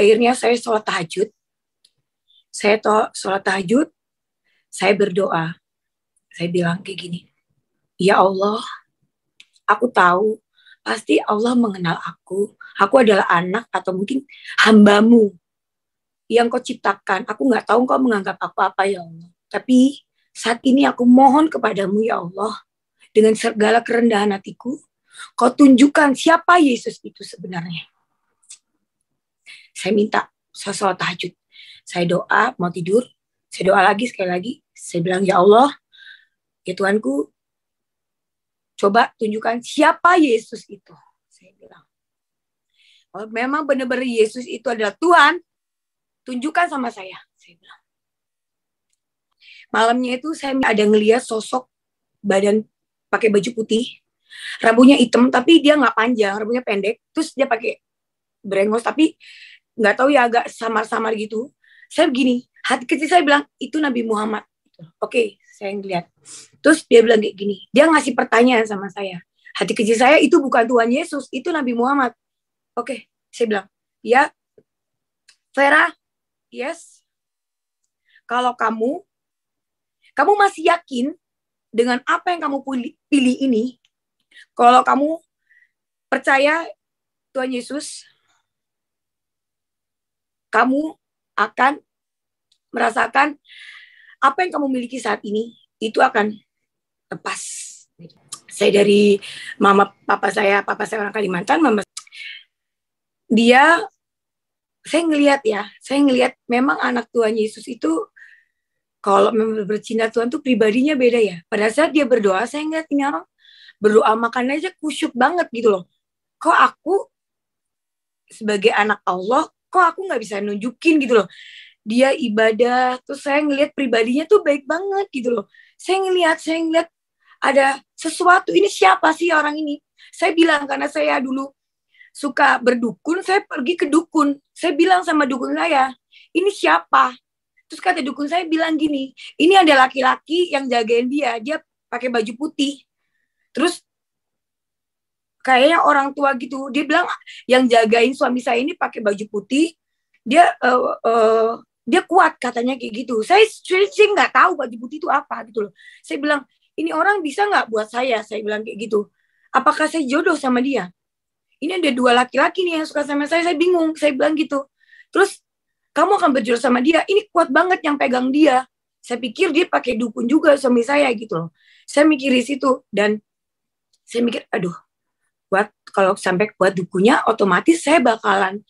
Akhirnya saya sholat tahajud. Sholat tahajud, saya berdoa. Saya bilang kayak gini, ya Allah, aku tahu pasti Allah mengenal aku. Aku adalah anak atau mungkin hambamu yang kau ciptakan. Aku nggak tahu kau menganggap aku apa ya Allah. Tapi saat ini aku mohon kepadamu ya Allah, dengan segala kerendahan hatiku, kau tunjukkan siapa Yesus itu sebenarnya. Saya minta, saya sholat tahajud. Saya doa, mau tidur. Saya doa lagi, sekali lagi. Saya bilang, ya Allah, ya Tuhanku, coba tunjukkan siapa Yesus itu. Saya bilang, kalau memang benar-benar Yesus itu adalah Tuhan, tunjukkan sama saya. Saya bilang. Malamnya itu saya ada ngelihat sosok badan pakai baju putih, rambutnya hitam tapi dia nggak panjang, rambutnya pendek, terus dia pakai brengos tapi nggak tahu ya, agak samar-samar gitu. Saya begini, hati kecil saya bilang itu Nabi Muhammad. Oke, saya ngeliat. Terus dia bilang kayak gini, dia ngasih pertanyaan sama saya. Hati kecil saya itu bukan Tuhan Yesus, itu Nabi Muhammad. Oke, saya bilang, ya Vera, yes. Kalau kamu masih yakin dengan apa yang kamu pilih ini, kalau kamu percaya Tuhan Yesus, kamu akan merasakan apa yang kamu miliki saat ini, itu akan lepas. Saya dari papa saya orang Kalimantan, saya ngelihat memang anak Tuhan Yesus itu kalau memang bercinta Tuhan tuh pribadinya beda ya. Pada saat dia berdoa, saya ngeliat ini orang berdoa makan aja kusyuk banget gitu loh. Kok aku sebagai anak Allah, kok aku nggak bisa nunjukin gitu loh. Dia ibadah, terus saya ngeliat pribadinya tuh baik banget gitu loh. Saya ngeliat ada sesuatu, ini siapa sih orang ini? Saya bilang, karena saya dulu suka berdukun, saya pergi ke dukun. Saya bilang sama dukun saya, ini siapa? Terus kata dukun saya bilang gini, ini ada laki-laki yang jagain dia pakai baju putih. Terus kayaknya orang tua gitu, dia bilang yang jagain suami saya ini pakai baju putih, dia kuat katanya kayak gitu. Saya nggak tahu baju putih itu apa gitu loh. Saya bilang, ini orang bisa nggak buat saya bilang kayak gitu. Apakah saya jodoh sama dia? Ini ada 2 laki-laki nih yang suka sama saya bingung, saya bilang gitu. Terus kamu akan berjodoh sama dia, ini kuat banget yang pegang dia. Saya pikir dia pakai dukun juga suami saya gitu loh. Saya mikir di situ, dan saya mikir, aduh, kalau sampai kuat dukunnya, otomatis saya bakalan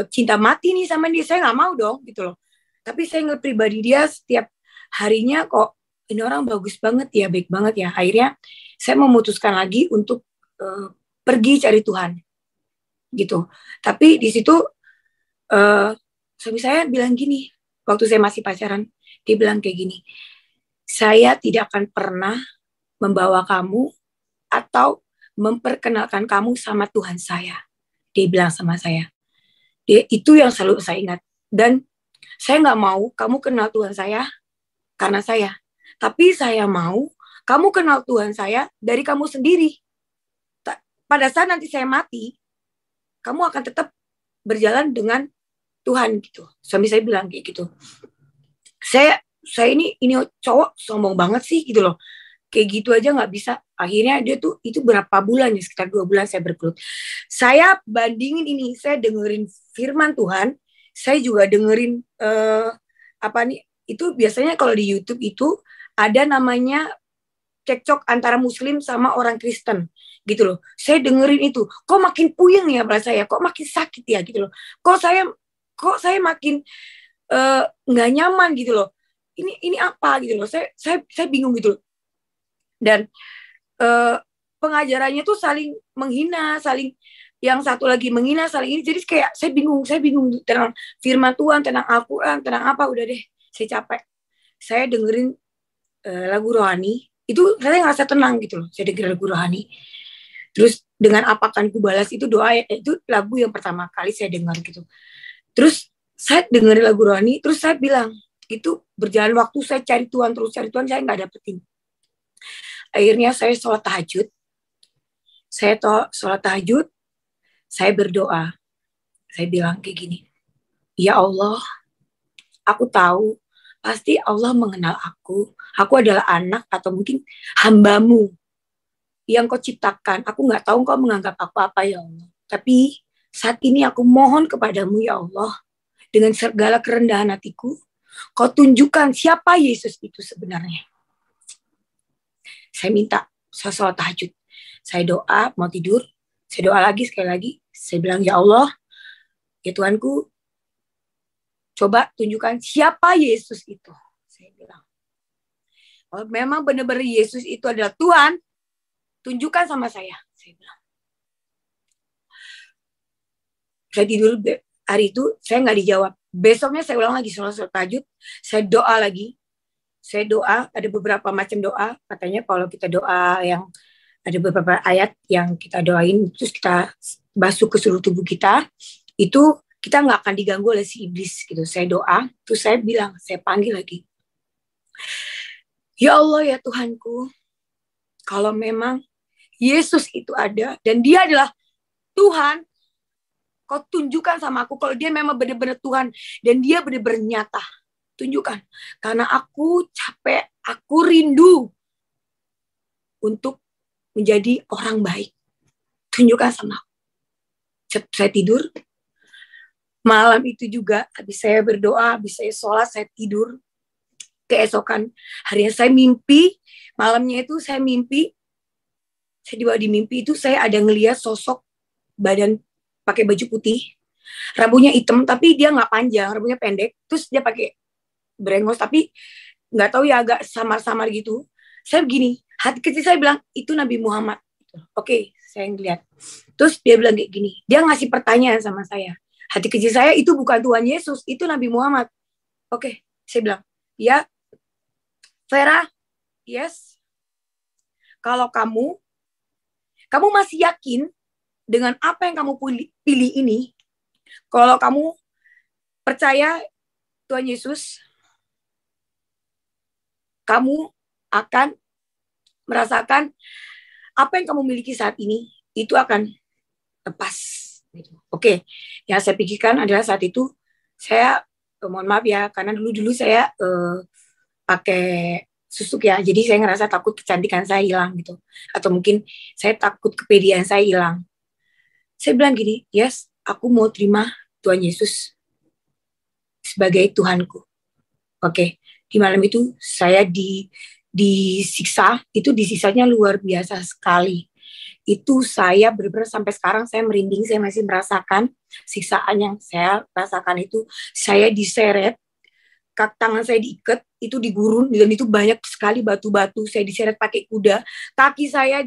cinta mati nih sama dia. Saya nggak mau dong gitu loh. Tapi saya ngeliat pribadi dia setiap harinya, kok ini orang bagus banget ya, baik banget ya. Akhirnya saya memutuskan lagi untuk pergi cari Tuhan gitu. Tapi di situ suami saya bilang gini, waktu saya masih pacaran, dia bilang kayak gini, saya tidak akan pernah membawa kamu atau memperkenalkan kamu sama Tuhan saya. Dia bilang sama saya. Itu yang selalu saya ingat. Dan saya nggak mau kamu kenal Tuhan saya karena saya. Tapi saya mau kamu kenal Tuhan saya dari kamu sendiri. Pada saat nanti saya mati, kamu akan tetap berjalan dengan Tuhan gitu. Suami saya bilang kayak gitu. Saya ini cowok sombong banget sih gitu loh. Kayak gitu aja nggak bisa. Akhirnya dia tuh itu berapa bulan ya, sekitar 2 bulan saya bergelut. Saya bandingin ini, saya dengerin firman Tuhan, saya juga dengerin itu biasanya kalau di YouTube itu ada namanya cekcok antara Muslim sama orang Kristen gitu loh. Saya dengerin itu, kok makin puyeng ya pada saya, kok makin sakit ya gitu loh. Kok saya makin nggak nyaman gitu loh. Ini apa gitu loh. Saya bingung gitu loh. Dan pengajarannya tuh saling menghina, yang satu lagi menghina, saling ini. Jadi kayak saya bingung tentang firman Tuhan, tentang Al-Quran, tentang apa. Udah deh, saya capek. Saya dengerin lagu rohani, itu saya ngerasa tenang gitu loh. Saya dengerin lagu rohani. Terus dengan apakan ku balas itu doa, itu lagu yang pertama kali saya dengar gitu. Terus saya dengerin lagu rohani, terus saya bilang, itu berjalan waktu saya cari Tuhan, saya nggak dapetin. Akhirnya saya sholat tahajud. Saya berdoa. Saya bilang kayak gini, Ya Allah, aku tahu pasti Allah mengenal aku. Aku adalah anak atau mungkin hambamu yang kau ciptakan. Aku nggak tahu kau menganggap aku apa ya Allah. Tapi saat ini aku mohon kepadamu ya Allah. Dengan segala kerendahan hatiku, kau tunjukkan siapa Yesus itu sebenarnya. Saya minta, saya sholat tahajud. Saya doa, mau tidur. Saya doa lagi, sekali lagi. Saya bilang, ya Allah, ya Tuhanku, coba tunjukkan siapa Yesus itu. Saya bilang, kalau memang benar-benar Yesus itu adalah Tuhan, tunjukkan sama saya. Saya bilang. Saya tidur hari itu, saya nggak dijawab. Besoknya saya ulang lagi sholat tahajud. Saya doa lagi. Saya doa, ada beberapa macam doa. Katanya kalau kita doa yang ada beberapa ayat yang kita doain, terus kita basuh ke seluruh tubuh kita, itu kita nggak akan diganggu oleh si iblis gitu. Saya doa, terus saya bilang, saya panggil lagi. Ya Allah ya Tuhanku, kalau memang Yesus itu ada dan dia adalah Tuhan, kau tunjukkan sama aku kalau dia memang benar-benar Tuhan dan dia benar-benar nyata. Tunjukkan. Karena aku capek, aku rindu untuk menjadi orang baik. Tunjukkan sama aku. Saya tidur. Malam itu juga, habis saya berdoa, habis saya sholat, saya tidur. Keesokan harinya saya mimpi. Malamnya itu saya mimpi. Saya dibawa di mimpi itu, saya ada ngelihat sosok badan pakai baju putih. Rambutnya hitam, tapi dia nggak panjang, rambutnya pendek. Terus dia pakai brengos, tapi nggak tahu ya, agak samar-samar gitu. Saya begini, hati kecil saya bilang, itu Nabi Muhammad. Oke, saya ngeliat. Terus dia bilang kayak gini, dia ngasih pertanyaan sama saya. Hati kecil saya, itu bukan Tuhan Yesus, itu Nabi Muhammad. Oke, saya bilang, ya, Vera, yes. Kalau kamu masih yakin dengan apa yang kamu pilih ini, kalau kamu percaya Tuhan Yesus, kamu akan merasakan apa yang kamu miliki saat ini, itu akan lepas. Oke, yang saya pikirkan adalah saat itu, saya, mohon maaf ya, karena dulu saya pakai susuk ya, jadi saya ngerasa takut kecantikan saya hilang gitu. Atau mungkin saya takut kepedean saya hilang. Saya bilang gini, yes, aku mau terima Tuhan Yesus sebagai Tuhanku. Oke, di malam itu saya disiksa, itu disiksanya luar biasa sekali. Itu saya benar-benar sampai sekarang saya merinding, saya masih merasakan siksaan yang saya rasakan itu. Saya diseret, tangan saya diikat, itu digurun, dan itu banyak sekali batu-batu. Saya diseret pakai kuda, kaki saya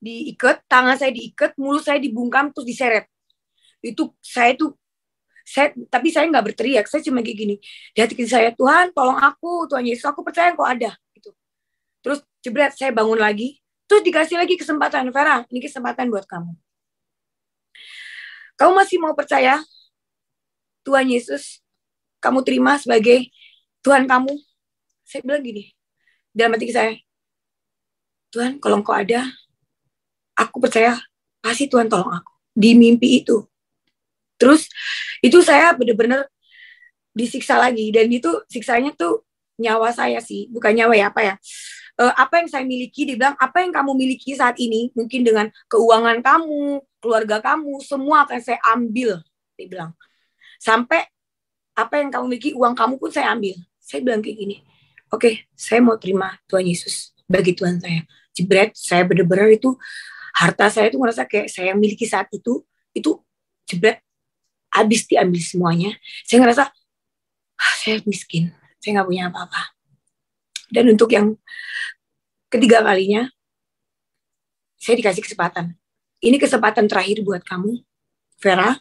diikat, tangan saya diikat, mulut saya dibungkam, terus diseret. Itu tapi saya nggak berteriak, saya cuma kayak gini. Di hati saya, Tuhan tolong aku, Tuhan Yesus, aku percaya Engkau ada. Gitu. Terus jebret, saya bangun lagi, terus dikasih lagi kesempatan, Vera, ini kesempatan buat kamu. Kamu masih mau percaya Tuhan Yesus, kamu terima sebagai Tuhan kamu? Saya bilang gini, dalam hati saya, Tuhan kalau Engkau ada, aku percaya pasti Tuhan tolong aku. Di mimpi itu. Terus itu saya benar-benar disiksa lagi, dan itu siksanya tuh nyawa saya sih, bukan nyawa ya, apa ya, apa yang saya miliki, dibilang apa yang kamu miliki saat ini, mungkin dengan keuangan kamu, keluarga kamu, semua akan saya ambil, dibilang. Sampai apa yang kamu miliki, uang kamu pun saya ambil. Saya bilang kayak gini, oke, saya mau terima Tuhan Yesus bagi Tuhan saya. Jebret, saya benar-benar itu, harta saya itu merasa kayak saya miliki saat itu jebret, habis diambil semuanya. Saya ngerasa, saya miskin, saya nggak punya apa-apa. Dan untuk yang ketiga kalinya, saya dikasih kesempatan. Ini kesempatan terakhir buat kamu, Vera.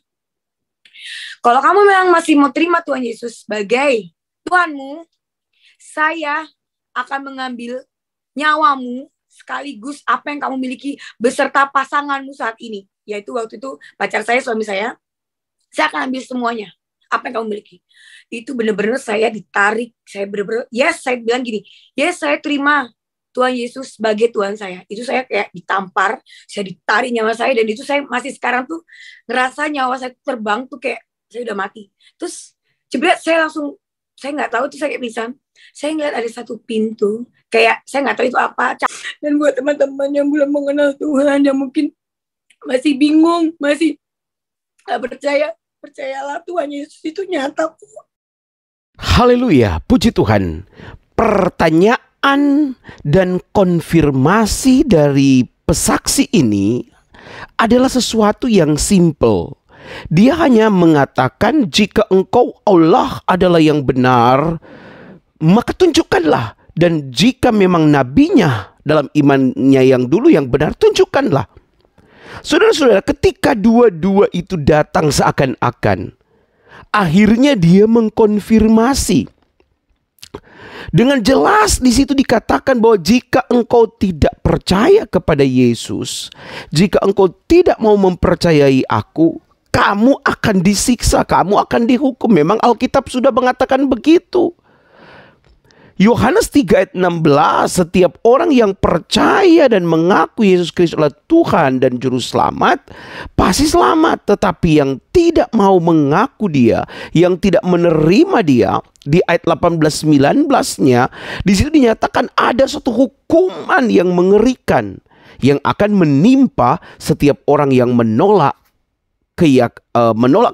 Kalau kamu memang masih mau terima Tuhan Yesus sebagai Tuhanmu, saya akan mengambil nyawamu sekaligus apa yang kamu miliki beserta pasanganmu saat ini. Yaitu waktu itu pacar saya, suami saya akan ambil semuanya. Apa yang kamu miliki. Itu benar-benar saya ditarik. Saya benar-benar, yes, saya bilang gini, yes, saya terima Tuhan Yesus sebagai Tuhan saya. Itu saya kayak ditampar, saya ditarik nyawa saya, dan itu saya masih sekarang tuh ngerasa nyawa saya terbang tuh kayak saya udah mati. Terus jebret saya nggak tahu tuh, saya kayak bisa, saya ngeliat ada satu pintu, kayak saya nggak tahu itu apa. Dan buat teman-teman yang belum mengenal Tuhan, yang mungkin masih bingung, masih nggak percaya, percayalah Tuhan Yesus itu nyata. Haleluya, puji Tuhan. Pertanyaan dan konfirmasi dari pesaksi ini adalah sesuatu yang simple. Dia hanya mengatakan, jika engkau Allah adalah yang benar, maka tunjukkanlah. Dan jika memang nabinya dalam imannya yang dulu yang benar, tunjukkanlah. Saudara-saudara, ketika dua-dua itu datang seakan-akan, akhirnya dia mengkonfirmasi. Dengan jelas di situ dikatakan bahwa jika engkau tidak percaya kepada Yesus, jika engkau tidak mau mempercayai aku, kamu akan disiksa, kamu akan dihukum. Memang Alkitab sudah mengatakan begitu. Yohanes 3 ayat 16, setiap orang yang percaya dan mengaku Yesus Kristus adalah Tuhan dan Juru Selamat, pasti selamat. Tetapi yang tidak mau mengaku dia, yang tidak menerima dia, di ayat 18-19-nya, di situ dinyatakan ada satu hukuman yang mengerikan, yang akan menimpa setiap orang yang menolak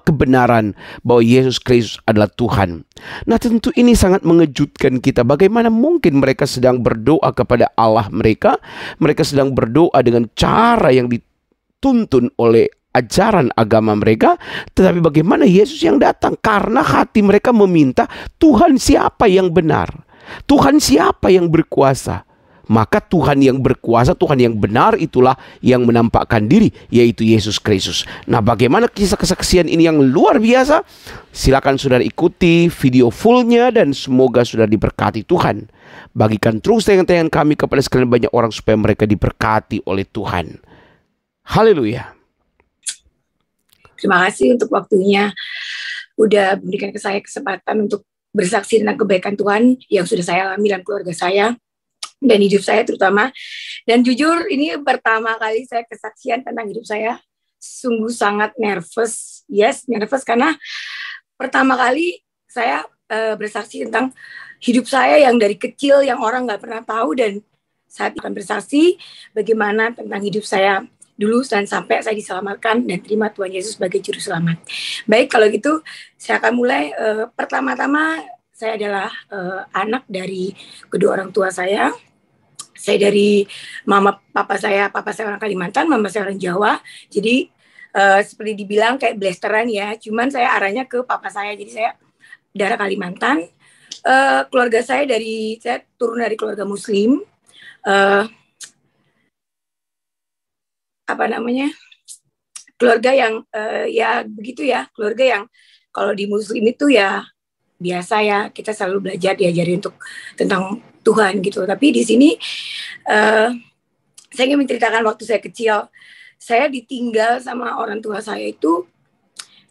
kebenaran bahwa Yesus Kristus adalah Tuhan. Nah, tentu ini sangat mengejutkan kita. Bagaimana mungkin mereka sedang berdoa kepada Allah mereka sedang berdoa dengan cara yang dituntun oleh ajaran agama mereka, tetapi bagaimana Yesus yang datang? Karena hati mereka meminta, Tuhan siapa yang benar? Tuhan siapa yang berkuasa? Maka Tuhan yang berkuasa, Tuhan yang benar itulah yang menampakkan diri, yaitu Yesus Kristus. Nah, bagaimana kisah kesaksian ini yang luar biasa? Silakan saudara ikuti video fullnya dan semoga saudara diberkati Tuhan. Bagikan terus tayangan-tayangan kami kepada sekalian banyak orang supaya mereka diberkati oleh Tuhan. Haleluya. Terima kasih untuk waktunya, udah memberikan ke saya kesempatan untuk bersaksi tentang kebaikan Tuhan yang sudah saya alami dalam keluarga saya dan hidup saya terutama. Dan jujur ini pertama kali saya kesaksian tentang hidup saya. Sungguh sangat nervous. Yes, nervous karena pertama kali saya bersaksi tentang hidup saya yang dari kecil, yang orang gak pernah tahu. Dan saat akan bersaksi bagaimana tentang hidup saya dulu dan sampai saya diselamatkan dan terima Tuhan Yesus sebagai Juru Selamat. Baik, kalau gitu saya akan mulai. Pertama-tama saya adalah anak dari kedua orang tua saya. Saya dari papa saya orang Kalimantan, mama saya orang Jawa. Jadi seperti dibilang kayak blasteran ya, cuman saya arahnya ke papa saya. Jadi saya darah Kalimantan. Keluarga saya turun dari keluarga Muslim. Keluarga yang ya begitu ya, keluarga yang kalau di Muslim itu ya biasa ya, kita selalu belajar, diajari tentang Tuhan gitu. Tapi di sini saya ingin menceritakan waktu saya kecil. Saya ditinggal sama orang tua saya itu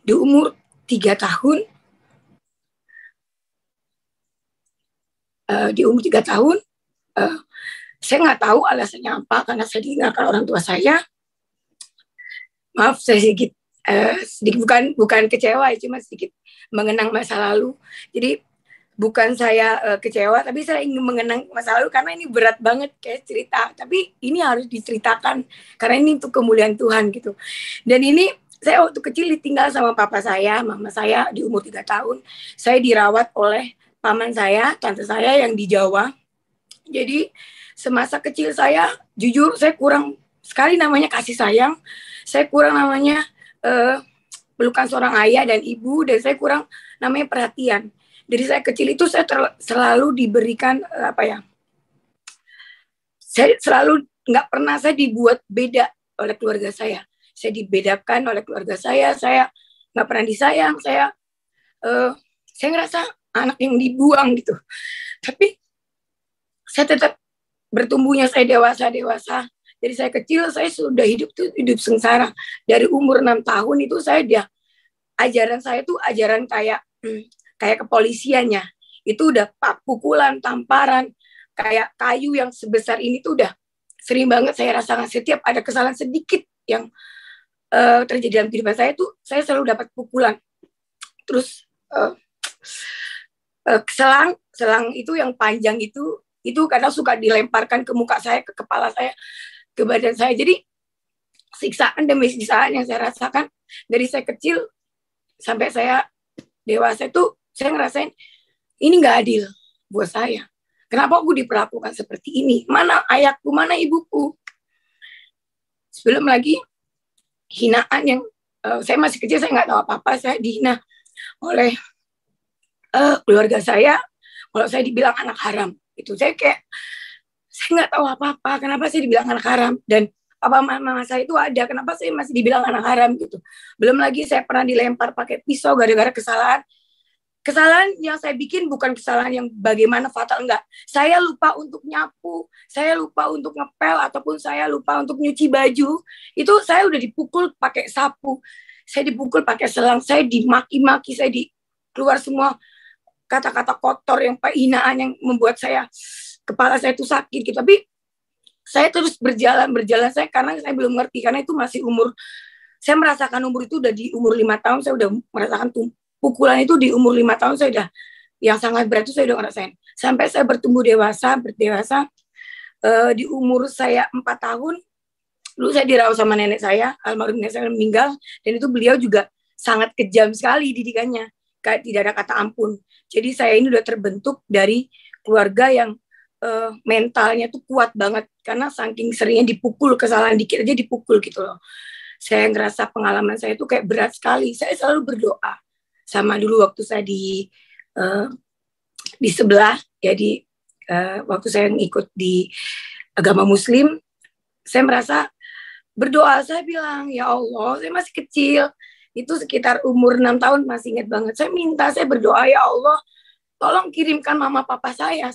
di umur 3 tahun. Di umur 3 tahun, saya nggak tahu alasannya apa, karena saya ditinggalkan orang tua saya. Maaf, saya sedikit bukan kecewa, cuma sedikit mengenang masa lalu. Jadi bukan saya kecewa, tapi saya ingin mengenang masa lalu karena ini berat banget kayak cerita. Tapi ini harus diceritakan karena ini untuk kemuliaan Tuhan gitu. Dan ini saya waktu kecil ditinggal sama papa saya, mama saya di umur 3 tahun. Saya dirawat oleh paman saya, tante saya yang di Jawa. Jadi semasa kecil saya, jujur saya kurang sekali namanya kasih sayang. Saya kurang namanya pelukan seorang ayah dan ibu, dan saya kurang namanya perhatian. Dari saya kecil itu saya selalu diberikan saya selalu nggak pernah saya dibuat beda oleh keluarga saya. Saya dibedakan oleh keluarga saya nggak pernah disayang, saya ngerasa anak yang dibuang gitu. Tapi saya tetap bertumbuhnya saya dewasa. Dari saya kecil saya sudah hidup sengsara. Dari umur 6 tahun itu ajaran saya tuh ajaran kayak kepolisiannya. Itu udah pukulan, tamparan, kayak kayu yang sebesar ini tuh udah sering banget saya rasakan. Setiap ada kesalahan sedikit yang terjadi dalam kehidupan saya tuh, saya selalu dapat pukulan. Terus Selang itu yang panjang itu kadang suka dilemparkan ke muka saya, ke kepala saya, ke badan saya. Jadi siksaan demi siksaan yang saya rasakan dari saya kecil sampai saya dewasa itu, saya ngerasain ini nggak adil buat saya. Kenapa aku diperlakukan seperti ini? Mana ayahku, mana ibuku? Sebelum lagi hinaan yang saya masih kecil, saya nggak tahu apa-apa, saya dihina oleh keluarga saya. Kalau saya dibilang anak haram, itu saya kayak saya nggak tahu apa-apa. Kenapa saya dibilang anak haram? Dan papa mama saya itu ada, kenapa saya masih dibilang anak haram gitu? Belum lagi saya pernah dilempar pakai pisau gara-gara kesalahan. Kesalahan yang saya bikin bukan kesalahan yang bagaimana fatal, enggak. Saya lupa untuk nyapu, saya lupa untuk ngepel, ataupun saya lupa untuk nyuci baju. Itu saya udah dipukul pakai sapu, saya dipukul pakai selang, saya dimaki-maki, saya keluar semua kata-kata kotor yang hinaan yang membuat saya kepala saya itu sakit gitu. Tapi saya terus berjalan saya karena saya belum ngerti, karena itu masih umur, saya merasakan umur itu udah di umur 5 tahun, saya udah merasakan pukulan itu di umur 5 tahun, saya udah yang sangat berat itu saya udah ngerasain. Sampai saya bertumbuh dewasa di umur saya 4 tahun, dulu saya dirawat sama nenek saya, almarhum nenek saya meninggal, dan itu beliau juga sangat kejam sekali didikannya, kayak tidak ada kata ampun. Jadi saya ini udah terbentuk dari keluarga yang mentalnya tuh kuat banget, karena saking seringnya dipukul, kesalahan dikit aja dipukul gitu loh. Saya ngerasa pengalaman saya itu kayak berat sekali. Saya selalu berdoa. Sama dulu waktu saya di sebelah, jadi waktu saya ngikut di agama Muslim, saya merasa berdoa, saya bilang, ya Allah, saya masih kecil, itu sekitar umur 6 tahun, masih ingat banget, saya minta, saya berdoa, ya Allah, tolong kirimkan mama papa saya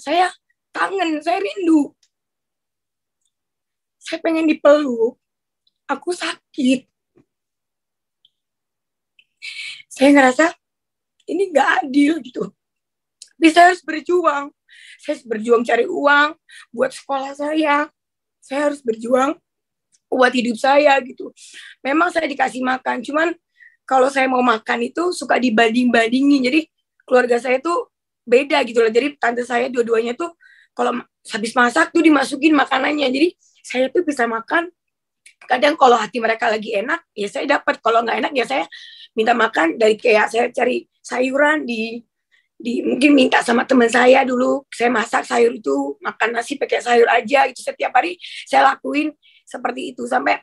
kangen, saya rindu, saya pengen dipeluk, aku sakit. Saya ngerasa ini nggak adil gitu. Tapi saya harus berjuang. Saya harus berjuang cari uang buat sekolah saya. Saya harus berjuang buat hidup saya gitu. Memang saya dikasih makan, cuman kalau saya mau makan itu suka dibanding-bandingin. Jadi keluarga saya tuh beda gitu loh. Jadi tante saya dua-duanya tuh kalau habis masak tuh dimasukin makanannya. Jadi saya tuh bisa makan. Kadang kalau hati mereka lagi enak, ya saya dapat. Kalau nggak enak, ya saya minta makan dari kayak saya cari sayuran di mungkin minta sama teman saya dulu, saya masak sayur itu, makan nasi pakai sayur aja itu setiap hari saya lakuin seperti itu. Sampai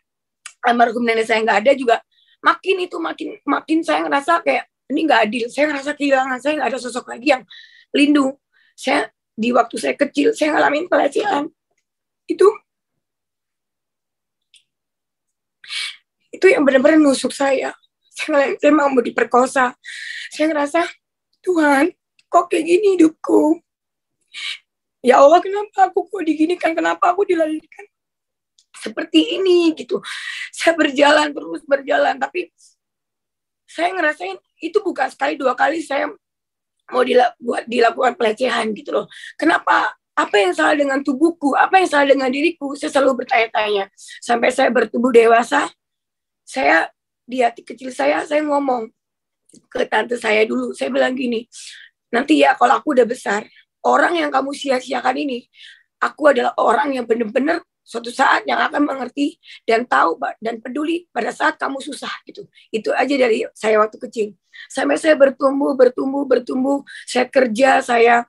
almarhum nenek saya nggak ada juga, makin saya ngerasa kayak ini nggak adil. Saya ngerasa kehilangan, saya nggak ada sosok lagi yang lindung. Saya di waktu saya kecil saya ngalamin pelecehan itu yang benar-benar nusuk saya. Saya mau diperkosa. Saya ngerasa, Tuhan, kok kayak gini hidupku? Ya Allah, kenapa aku kok diginikan? Kenapa aku dilahirkan seperti ini gitu? Saya terus berjalan, tapi saya ngerasain itu bukan sekali dua kali saya mau dilakukan pelecehan gitu loh. Kenapa? Apa yang salah dengan tubuhku? Apa yang salah dengan diriku? Saya selalu bertanya-tanya. Sampai saya bertumbuh dewasa, saya di hati kecil saya ngomong ke tante saya dulu, saya bilang gini, nanti ya kalau aku udah besar, orang yang kamu sia-siakan ini, aku adalah orang yang benar-benar suatu saat yang akan mengerti dan tahu dan peduli pada saat kamu susah gitu. Itu aja dari saya waktu kecil. Sampai saya bertumbuh, saya kerja, saya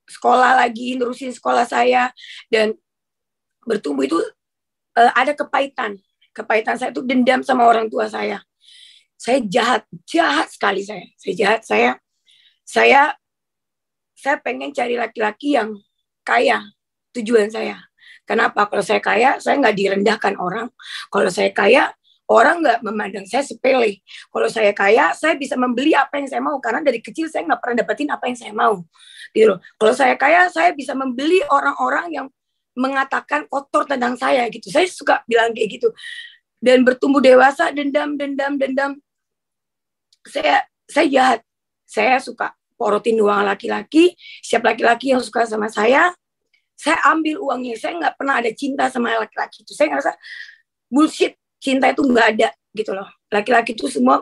sekolah lagi, nerusin sekolah saya, dan bertumbuh itu ada kepahitan saya itu dendam sama orang tua saya. Saya jahat sekali saya pengen cari laki-laki yang kaya, tujuan saya. Kenapa? Kalau saya kaya, saya nggak direndahkan orang. Kalau saya kaya, orang nggak memandang saya sepele. Kalau saya kaya, saya bisa membeli apa yang saya mau, karena dari kecil saya nggak pernah dapetin apa yang saya mau. Gitu. Kalau saya kaya, saya bisa membeli orang-orang yang mengatakan kotor tentang saya gitu. Saya suka bilang kayak gitu. Dan bertumbuh dewasa, dendam. Saya jahat. Saya suka porotin uang laki-laki. Siap laki-laki yang suka sama saya ambil uangnya. Saya nggak pernah ada cinta sama laki-laki itu. Saya ngerasa bullshit. Cinta itu nggak ada gitu loh. Laki-laki itu semua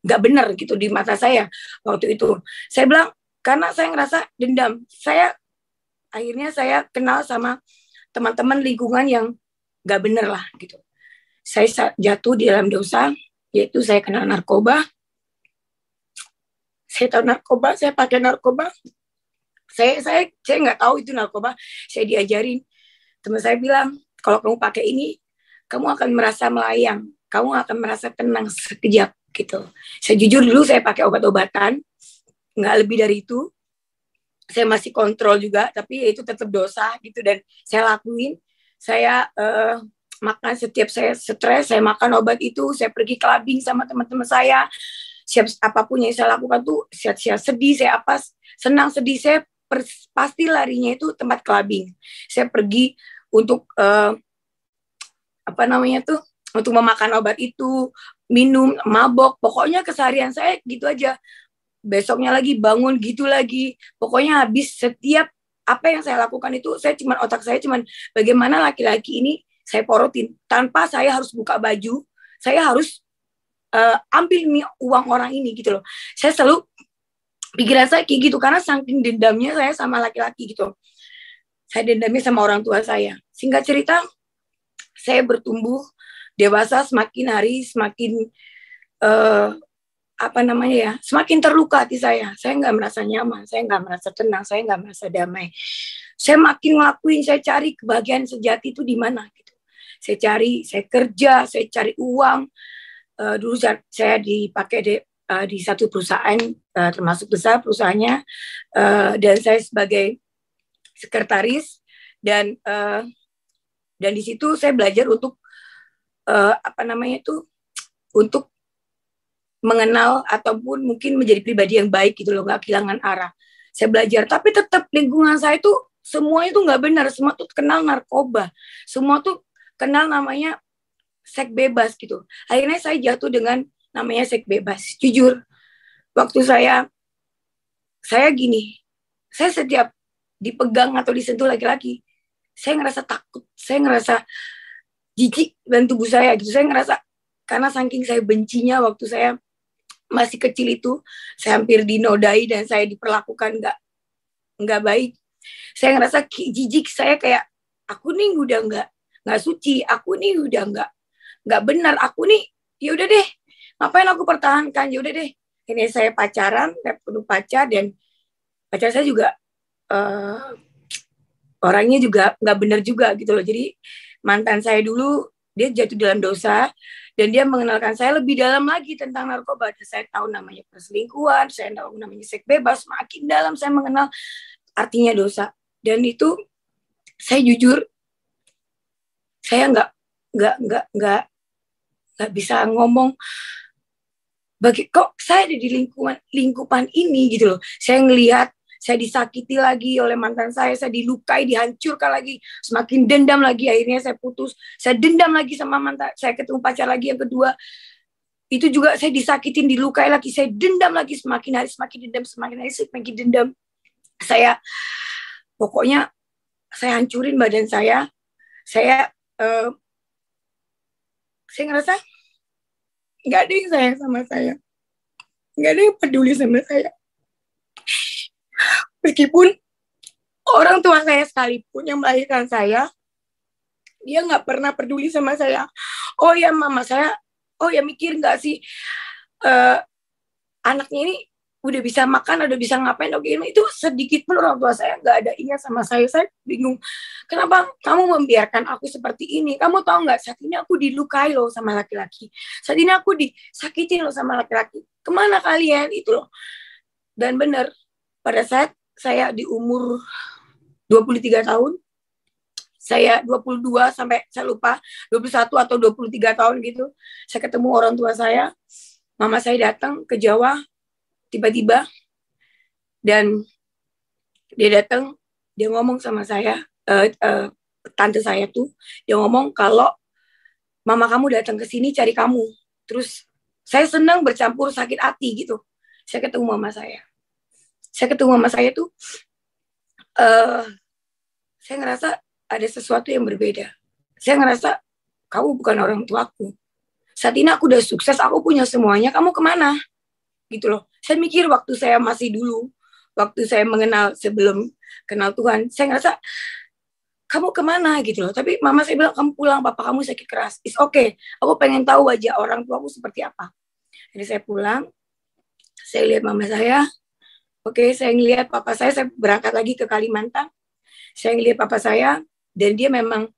nggak benar gitu di mata saya waktu itu. Saya bilang karena saya ngerasa dendam. Akhirnya saya kenal sama teman-teman lingkungan yang nggak benar lah gitu. Saya jatuh di dalam dosa, yaitu saya kenal narkoba. Saya tahu narkoba, saya pakai narkoba. Saya nggak tahu itu narkoba. Saya diajarin. Teman saya bilang, kalau kamu pakai ini, kamu akan merasa melayang. Kamu akan merasa tenang sekejap gitu. Saya jujur dulu saya pakai obat-obatan, nggak lebih dari itu. Saya masih kontrol juga, tapi itu tetap dosa gitu. Dan saya lakuin. Saya makan setiap saya stres, saya makan obat itu. Saya pergi clubbing sama teman-teman saya. Siap apapun yang saya lakukan tuh, saya sedih, saya apa, senang sedih, saya pasti larinya itu tempat clubbing. Saya pergi untuk untuk memakan obat itu, minum, mabok, pokoknya keseharian saya gitu aja. Besoknya lagi bangun gitu lagi, pokoknya habis setiap apa yang saya lakukan itu, otak saya cuman bagaimana laki-laki ini saya porotin tanpa saya harus buka baju, saya harus ambil nih uang orang ini gitu loh. Saya selalu pikiran saya kayak gitu karena saking dendamnya saya sama laki-laki gitu. Saya dendamnya sama orang tua saya. Singkat cerita, saya bertumbuh dewasa, semakin hari semakin semakin terluka hati saya. Saya nggak merasa nyaman, saya nggak merasa tenang, saya nggak merasa damai. Saya makin ngelakuin, saya cari kebahagiaan sejati itu di mana gitu. Saya cari, saya kerja, saya cari uang. Dulu saya dipakai di satu perusahaan termasuk besar perusahaannya, dan saya sebagai sekretaris dan di situ saya belajar untuk untuk mengenal ataupun mungkin menjadi pribadi yang baik gitu loh, nggak kehilangan arah. Saya belajar, tapi tetap lingkungan saya itu semua itu nggak benar, semua tuh kenal narkoba, semua tuh kenal namanya seks bebas gitu. Akhirnya saya jatuh dengan namanya seks bebas. Jujur, waktu saya gini, saya setiap dipegang atau disentuh laki-laki, saya ngerasa takut, saya ngerasa jijik dan tubuh saya gitu. Saya ngerasa karena saking saya bencinya waktu saya masih kecil itu, saya hampir dinodai dan saya diperlakukan nggak baik. Saya ngerasa jijik, saya kayak aku nih udah nggak suci, aku nih udah nggak benar, aku nih ya udah deh, ngapain aku pertahankan, ya udah deh. Ini saya pacaran, saya penuh pacar, dan pacar saya juga orangnya juga nggak benar juga gitu loh. Jadi mantan saya dulu dia jatuh dalam dosa dan dia mengenalkan saya lebih dalam lagi tentang narkoba. Dan saya tahu namanya perselingkuhan, saya tahu namanya seks bebas. Makin dalam saya mengenal artinya dosa. Dan itu saya jujur, saya nggak bisa ngomong kok saya ada di lingkupan ini gitu loh. Saya ngelihat saya disakiti lagi oleh mantan saya dilukai, dihancurkan lagi, semakin dendam lagi. Akhirnya saya putus, saya dendam lagi sama mantan, saya ketemu pacar lagi yang kedua, itu juga saya disakitin, dilukai lagi, saya dendam lagi, semakin hari semakin dendam, semakin hari semakin dendam. Pokoknya saya hancurin badan saya ngerasa nggak ada yang sayang sama saya, nggak ada yang peduli sama saya. Meskipun orang tua saya sekalipun yang melahirkan saya, dia nggak pernah peduli sama saya. Oh ya mama saya, oh ya mikir nggak sih anaknya ini udah bisa makan, udah bisa ngapain, oke, itu sedikit pun orang tua saya nggak ada ingat sama saya. Saya bingung, kenapa kamu membiarkan aku seperti ini? Kamu tahu nggak, saat ini aku dilukai loh sama laki-laki, saat ini aku disakitin loh sama laki-laki. Kemana kalian itu loh? Dan benar, pada saat saya di umur 23 tahun, saya 22 sampai saya lupa 21 atau 23 tahun gitu, saya ketemu orang tua saya. Mama saya datang ke Jawa tiba-tiba, dan dia datang, dia ngomong sama saya, tante saya tuh, dia ngomong kalau mama kamu datang ke sini cari kamu. Terus saya senang bercampur sakit hati gitu. Saya ketemu mama saya. Saya ketemu mama saya tuh, saya ngerasa ada sesuatu yang berbeda. Saya ngerasa kamu bukan orang tuaku. Saat ini aku udah sukses, aku punya semuanya, kamu kemana? gitu loh. Saya mikir waktu saya masih dulu, waktu saya mengenal sebelum kenal Tuhan, saya ngerasa kamu kemana gitu loh. Tapi mama saya bilang, kamu pulang, papa kamu sakit keras. It's okay, aku pengen tahu wajah orang tuaku seperti apa. Jadi saya pulang, saya lihat mama saya, oke, saya ngelihat papa saya berangkat lagi ke Kalimantan. Saya ngelihat papa saya, dan dia memang,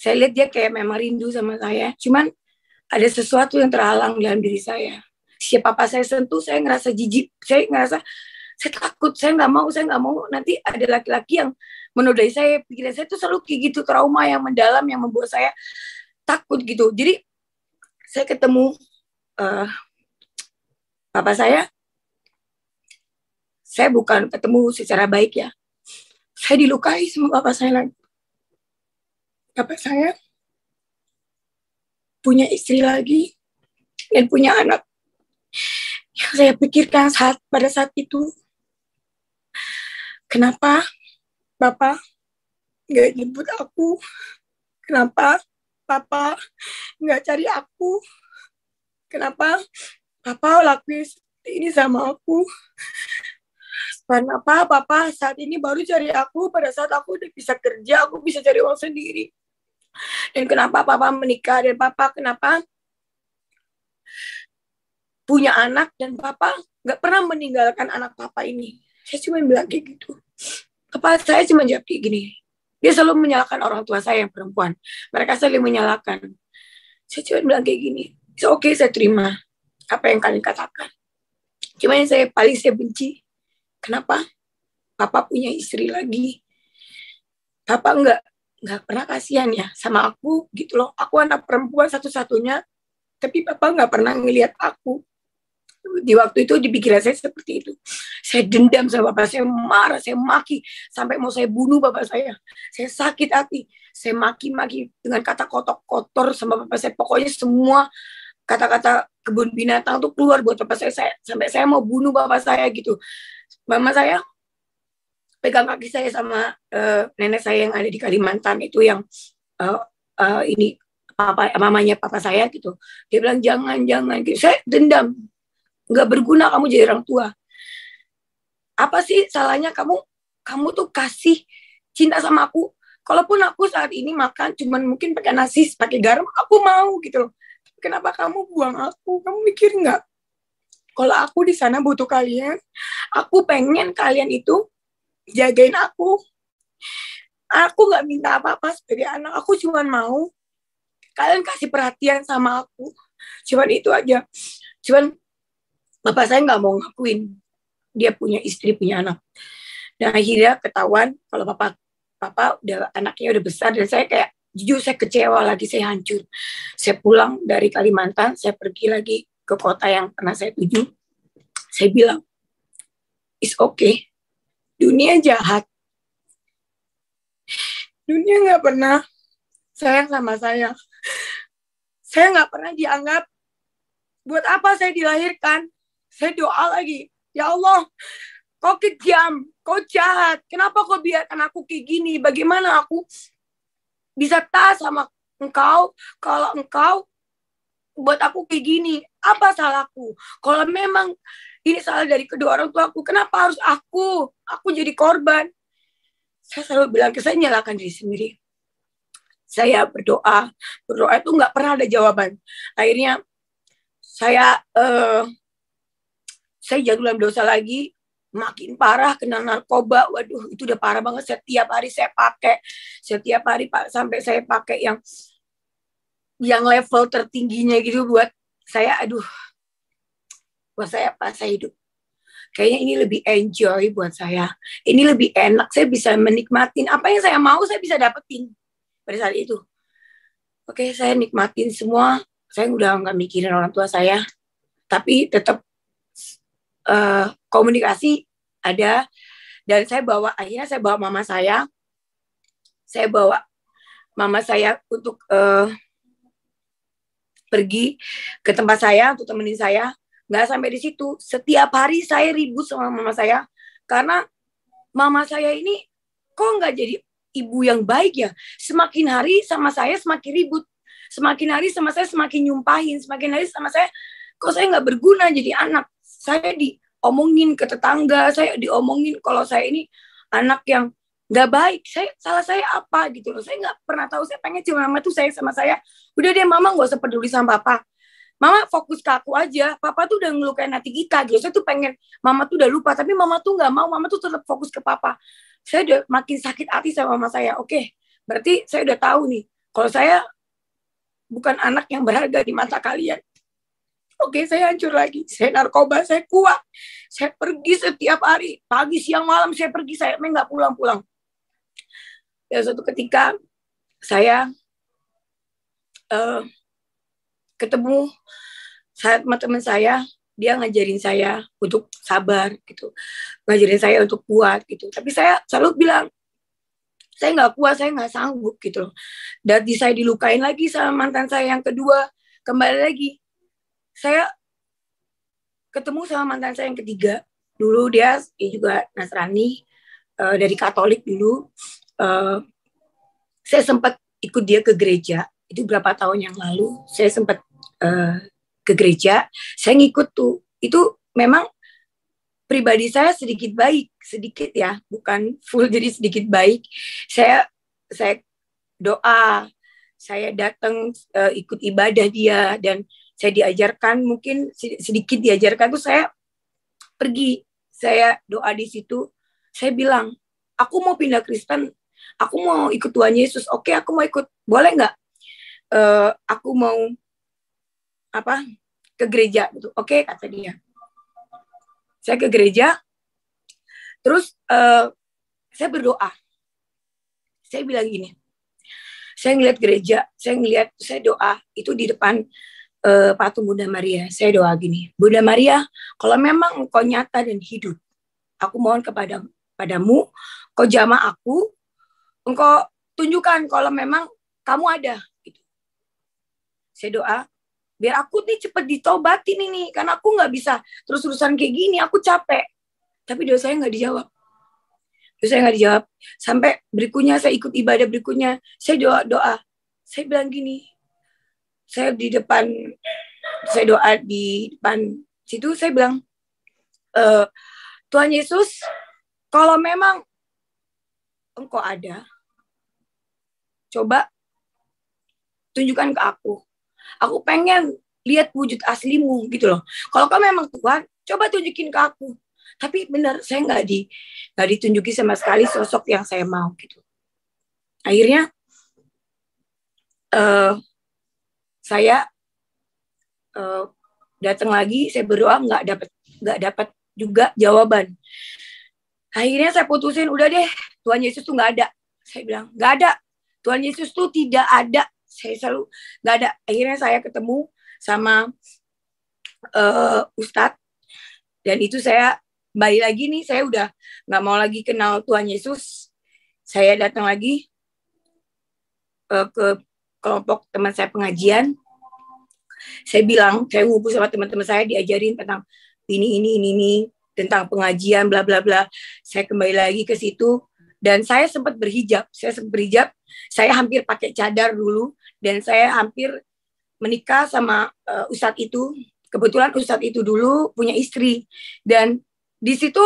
saya lihat dia kayak memang rindu sama saya. Cuman ada sesuatu yang terhalang dalam diri saya. Siapa papa saya sentuh, saya ngerasa jijik. Saya ngerasa, saya takut, saya nggak mau nanti ada laki-laki yang menodai saya. Pikiran saya tuh selalu kayak gitu, trauma yang mendalam yang membuat saya takut gitu. Jadi saya ketemu papa saya bukan ketemu secara baik ya. Saya dilukai sama papa saya lagi. Papa saya punya istri lagi dan punya anak. Yang saya pikirkan pada saat itu, kenapa Papa nggak jemput aku? Kenapa Papa nggak cari aku? Kenapa Papa lakuin ini sama aku? Kenapa Papa saat ini baru cari aku pada saat aku udah bisa kerja, aku bisa cari uang sendiri? Dan kenapa Papa menikah, dan Papa kenapa punya anak, dan Papa nggak pernah meninggalkan anak Papa ini? Saya cuma bilang kayak gitu. Papa saya cuma jawab kayak gini. Dia selalu menyalahkan orang tua saya yang perempuan. Mereka saling menyalahkan. Saya cuma bilang kayak gini. It's okay, saya terima apa yang kalian katakan. Cuma yang saya paling benci, kenapa Papa punya istri lagi? Papa nggak pernah kasihan ya sama aku gitu loh. Aku anak perempuan satu-satunya, tapi Papa nggak pernah ngelihat aku. Di waktu itu di pikiran saya seperti itu. Saya dendam sama bapak, saya marah, saya maki, sampai mau saya bunuh bapak saya. Saya sakit hati, saya maki-maki dengan kata kotor-kotor sama bapak saya. Pokoknya semua kata-kata kebun binatang tuh keluar buat bapak saya, sampai saya mau bunuh bapak saya gitu. Mama saya pegang kaki saya sama nenek saya yang ada di Kalimantan itu, yang ini mamanya papa saya gitu. Dia bilang jangan gitu. Saya dendam. Nggak berguna kamu jadi orang tua. Apa sih salahnya kamu tuh kasih cinta sama aku? Kalaupun aku saat ini makan cuman mungkin pakai nasi, pakai garam, aku mau gitu loh. Kenapa kamu buang aku? Kamu mikir nggak? Kalau aku di sana butuh kalian, aku pengen kalian itu jagain aku. Aku nggak minta apa-apa sebagai anak. Aku cuman mau kalian kasih perhatian sama aku. Cuman itu aja. Cuman bapak saya nggak mau ngakuin dia punya istri, punya anak. Dan akhirnya ketahuan kalau papa udah anaknya udah besar, dan saya kayak jujur saya kecewa lagi, saya hancur. Saya pulang dari Kalimantan, saya pergi lagi ke kota yang pernah saya tuju. Saya bilang, it's okay. Dunia jahat. Dunia nggak pernah sayang sama saya. Saya nggak pernah dianggap. Buat apa saya dilahirkan? Saya doa lagi, ya Allah, kau kejam, kau jahat, kenapa kau biarkan aku kayak gini? Bagaimana aku bisa taat sama engkau kalau engkau buat aku kayak gini? Apa salahku? Kalau memang ini salah dari kedua orang tua aku, kenapa harus aku jadi korban? Saya selalu bilang, saya nyalakan diri sendiri. Saya berdoa itu nggak pernah ada jawaban. Akhirnya saya jatuh dalam dosa lagi, makin parah, kena narkoba. Waduh, itu udah parah banget. Setiap hari saya pakai, sampai saya pakai yang level tertingginya gitu buat saya. Aduh, buat saya pas saya hidup, kayaknya ini lebih enjoy buat saya. Ini lebih enak, saya bisa menikmatin apa yang saya mau, saya bisa dapetin pada saat itu. Oke, saya nikmatin semua. Saya udah nggak mikirin orang tua saya, tapi tetap komunikasi ada. Dan akhirnya saya bawa mama saya untuk pergi ke tempat saya untuk temenin saya. Nggak sampai di situ, setiap hari saya ribut sama mama saya karena mama saya ini kok nggak jadi ibu yang baik ya. Semakin hari sama saya semakin ribut, semakin hari sama saya semakin nyumpahin, semakin hari sama saya kok saya nggak berguna jadi anak. saya diomongin ke tetangga, saya diomongin kalau saya ini anak yang nggak baik. Salah saya apa gitu loh. Saya nggak pernah tahu. Saya pengen cuma mama tuh sayang sama saya. Udah deh mama nggak usah peduli sama papa. Mama fokus ke aku aja. Papa tuh udah ngelukain hati kita gitu. Saya tuh pengen mama tuh udah lupa. Tapi mama tuh nggak mau. Mama tuh tetap fokus ke papa. Saya udah makin sakit hati sama mama saya. Oke, berarti saya udah tahu nih. Kalau saya bukan anak yang berharga di mata kalian. Oke, saya hancur lagi. Saya narkoba, saya kuat. Saya pergi setiap hari. Pagi, siang, malam saya pergi. Saya nggak pulang-pulang. Dan suatu ketika saya ketemu sama teman saya, dia ngajarin saya untuk sabar gitu, ngajarin saya untuk kuat gitu. Tapi saya selalu bilang, saya nggak kuat, saya nggak sanggup gitu. Dan saya dilukain lagi sama mantan saya yang kedua, kembali lagi. Saya ketemu sama mantan saya yang ketiga. Dulu dia juga Nasrani, dari Katolik dulu. Saya sempat ikut dia ke gereja. Itu berapa tahun yang lalu. Saya sempat ke gereja. Saya ngikut tuh. Itu memang pribadi saya sedikit baik. Sedikit ya. Bukan full jadi sedikit baik. Saya doa. Saya datang ikut ibadah dia. Dan saya diajarkan, mungkin sedikit diajarkan tuh saya pergi. Saya doa di situ. Saya bilang, aku mau pindah Kristen. Aku mau ikut Tuhan Yesus. Oke, aku mau ikut. Boleh nggak? Aku mau ke gereja gitu. Oke, kata dia. Saya ke gereja. Terus saya berdoa. Saya bilang gini. Saya ngeliat gereja. Saya doa. Itu di depan patung Bunda Maria. Saya doa gini. Bunda Maria, kalau memang engkau nyata dan hidup, aku mohon padamu, kau jamah aku, engkau tunjukkan kalau memang kamu ada. Gitu. Saya doa, biar aku nih cepet ditobatin ini, karena aku nggak bisa terus-terusan kayak gini, aku capek. Tapi doa saya nggak dijawab. Sampai berikutnya saya ikut ibadah berikutnya, saya doa. Saya bilang gini, saya doa di depan situ, saya bilang, Tuhan Yesus, kalau memang engkau ada, coba tunjukkan ke aku. Aku pengen lihat wujud aslimu gitu loh. Kalau kau memang Tuhan, coba tunjukin ke aku. Tapi benar, saya nggak ditunjuki sama sekali sosok yang saya mau gitu. Akhirnya saya datang lagi, saya berdoa nggak dapat juga jawaban. Akhirnya saya putusin, udah deh, Tuhan Yesus tuh nggak ada. Saya bilang nggak ada, Tuhan Yesus tuh tidak ada. Saya selalu nggak ada. Akhirnya saya ketemu sama Ustadz, dan itu saya kembali lagi nih, saya udah nggak mau lagi kenal Tuhan Yesus. Saya datang lagi ke kelompok teman saya pengajian. Saya bilang, saya ngumpul sama teman-teman saya, diajarin tentang ini tentang pengajian, bla bla bla. Saya kembali lagi ke situ, dan saya sempat berhijab. Saya hampir pakai cadar dulu, dan saya hampir menikah sama Ustadz itu. Kebetulan Ustadz itu dulu punya istri, dan di situ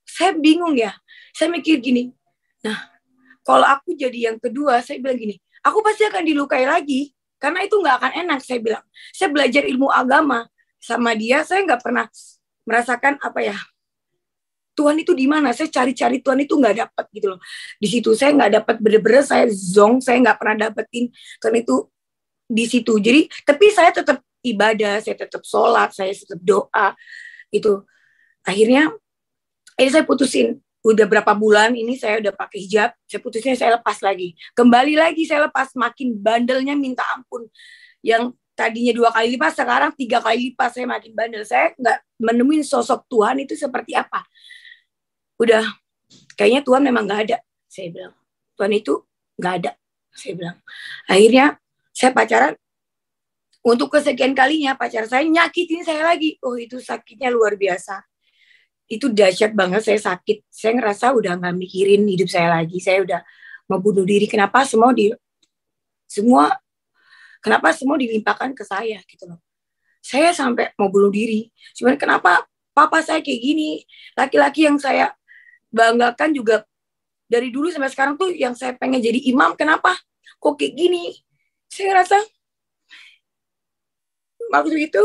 saya bingung ya. Saya mikir gini, nah kalau aku jadi yang kedua, saya bilang gini, aku pasti akan dilukai lagi, karena itu nggak akan enak. Saya bilang, saya belajar ilmu agama sama dia, saya nggak pernah merasakan Tuhan itu di mana. Saya cari-cari Tuhan itu nggak dapat gitu loh. Di situ saya nggak dapat, bener-bener saya zonk, saya nggak pernah dapetin Tuhan itu di situ. Jadi, tapi saya tetap ibadah, saya tetap sholat, saya tetap doa itu. Akhirnya ini saya putusin, udah berapa bulan ini saya udah pakai hijab, saya putusnya saya lepas lagi. Kembali lagi saya lepas, makin bandelnya minta ampun. Yang tadinya 2 kali lipat, sekarang 3 kali lipat saya makin bandel. Saya nggak menemuin sosok Tuhan itu seperti apa. Udah, kayaknya Tuhan memang nggak ada, saya bilang. Tuhan itu nggak ada, saya bilang. Akhirnya saya pacaran, untuk kesekian kalinya pacar saya nyakitin saya lagi. Oh, itu sakitnya luar biasa. Itu dahsyat banget, saya sakit. Saya ngerasa udah nggak mikirin hidup saya lagi. Saya udah mau bunuh diri. Kenapa semua dilimpahkan ke saya gitu loh. saya sampai mau bunuh diri. Cuman kenapa papa saya kayak gini? Laki-laki yang saya banggakan juga dari dulu sampai sekarang tuh yang saya pengen jadi imam, kenapa kok kayak gini? Saya rasa waktu itu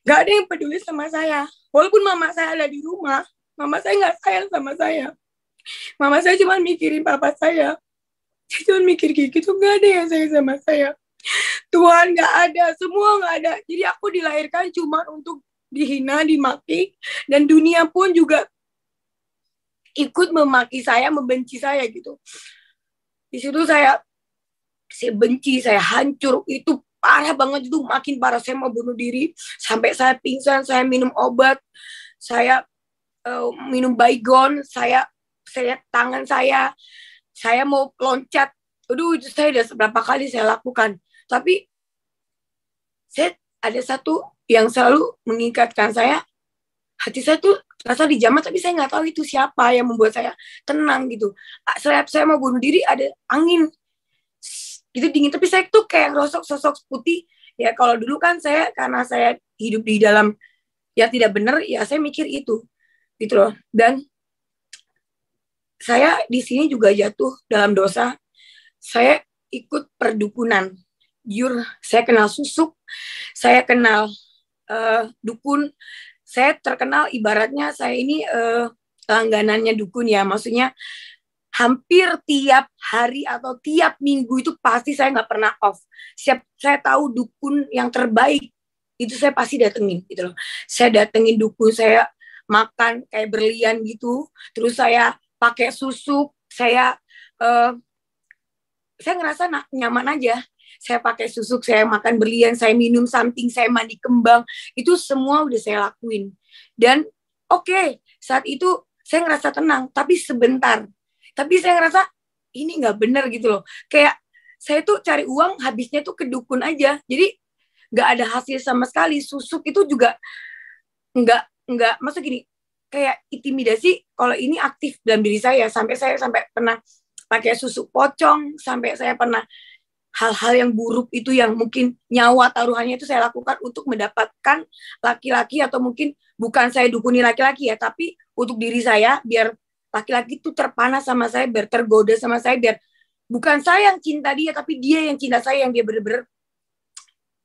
gak ada yang peduli sama saya. Walaupun mama saya ada di rumah, mama saya gak sayang sama saya. Mama saya cuma mikirin papa saya. Dia cuma mikir kayak gitu, gak ada yang sayang sama saya. Tuhan gak ada, semua gak ada. Jadi aku dilahirkan cuma untuk dihina, dimaki, dan dunia pun juga ikut memaki saya, membenci saya gitu. Di situ saya benci, saya hancur, itu parah banget, itu makin parah. Saya mau bunuh diri, sampai saya pingsan, saya minum obat, saya minum Baygon, saya tangan saya mau loncat. Aduh, itu saya udah berapa kali saya lakukan. Tapi saya ada satu yang selalu mengingatkan saya, hati saya tuh rasa dijamah, tapi saya nggak tahu itu siapa yang membuat saya tenang gitu. Saya mau bunuh diri, ada angin gitu dingin, tapi saya tuh kayak sosok putih. Ya kalau dulu kan saya, karena saya hidup di dalam yang tidak benar, ya saya mikir itu gitu loh. Dan saya di sini juga jatuh dalam dosa. Saya ikut perdukunan. Saya kenal susuk, saya kenal dukun, saya terkenal ibaratnya saya ini langganannya dukun ya, maksudnya hampir tiap hari atau tiap minggu itu pasti saya nggak pernah off. Saya tahu dukun yang terbaik itu saya pasti datengin gitu loh. Saya datengin dukun, saya makan kayak berlian gitu, terus saya pakai susuk, saya ngerasa nyaman aja. Saya pakai susuk, saya makan berlian, saya minum something, saya mandi kembang, itu semua udah saya lakuin. Dan oke, saat itu saya ngerasa tenang, tapi sebentar. Tapi saya ngerasa ini nggak benar gitu loh. Kayak saya tuh cari uang, habisnya tuh ke dukun aja. Jadi nggak ada hasil sama sekali. Susuk itu juga nggak, maksud gini, kayak intimidasi kalau ini aktif dalam diri saya. Saya sampai pernah pakai susuk pocong, sampai saya pernah hal-hal yang buruk itu yang mungkin nyawa taruhannya itu saya lakukan untuk mendapatkan laki-laki, atau mungkin bukan saya dukuni laki-laki ya, tapi untuk diri saya, biar laki-laki itu terpana sama saya, biar tergoda sama saya, biar bukan saya yang cinta dia, tapi dia yang cinta saya, yang dia benar-benar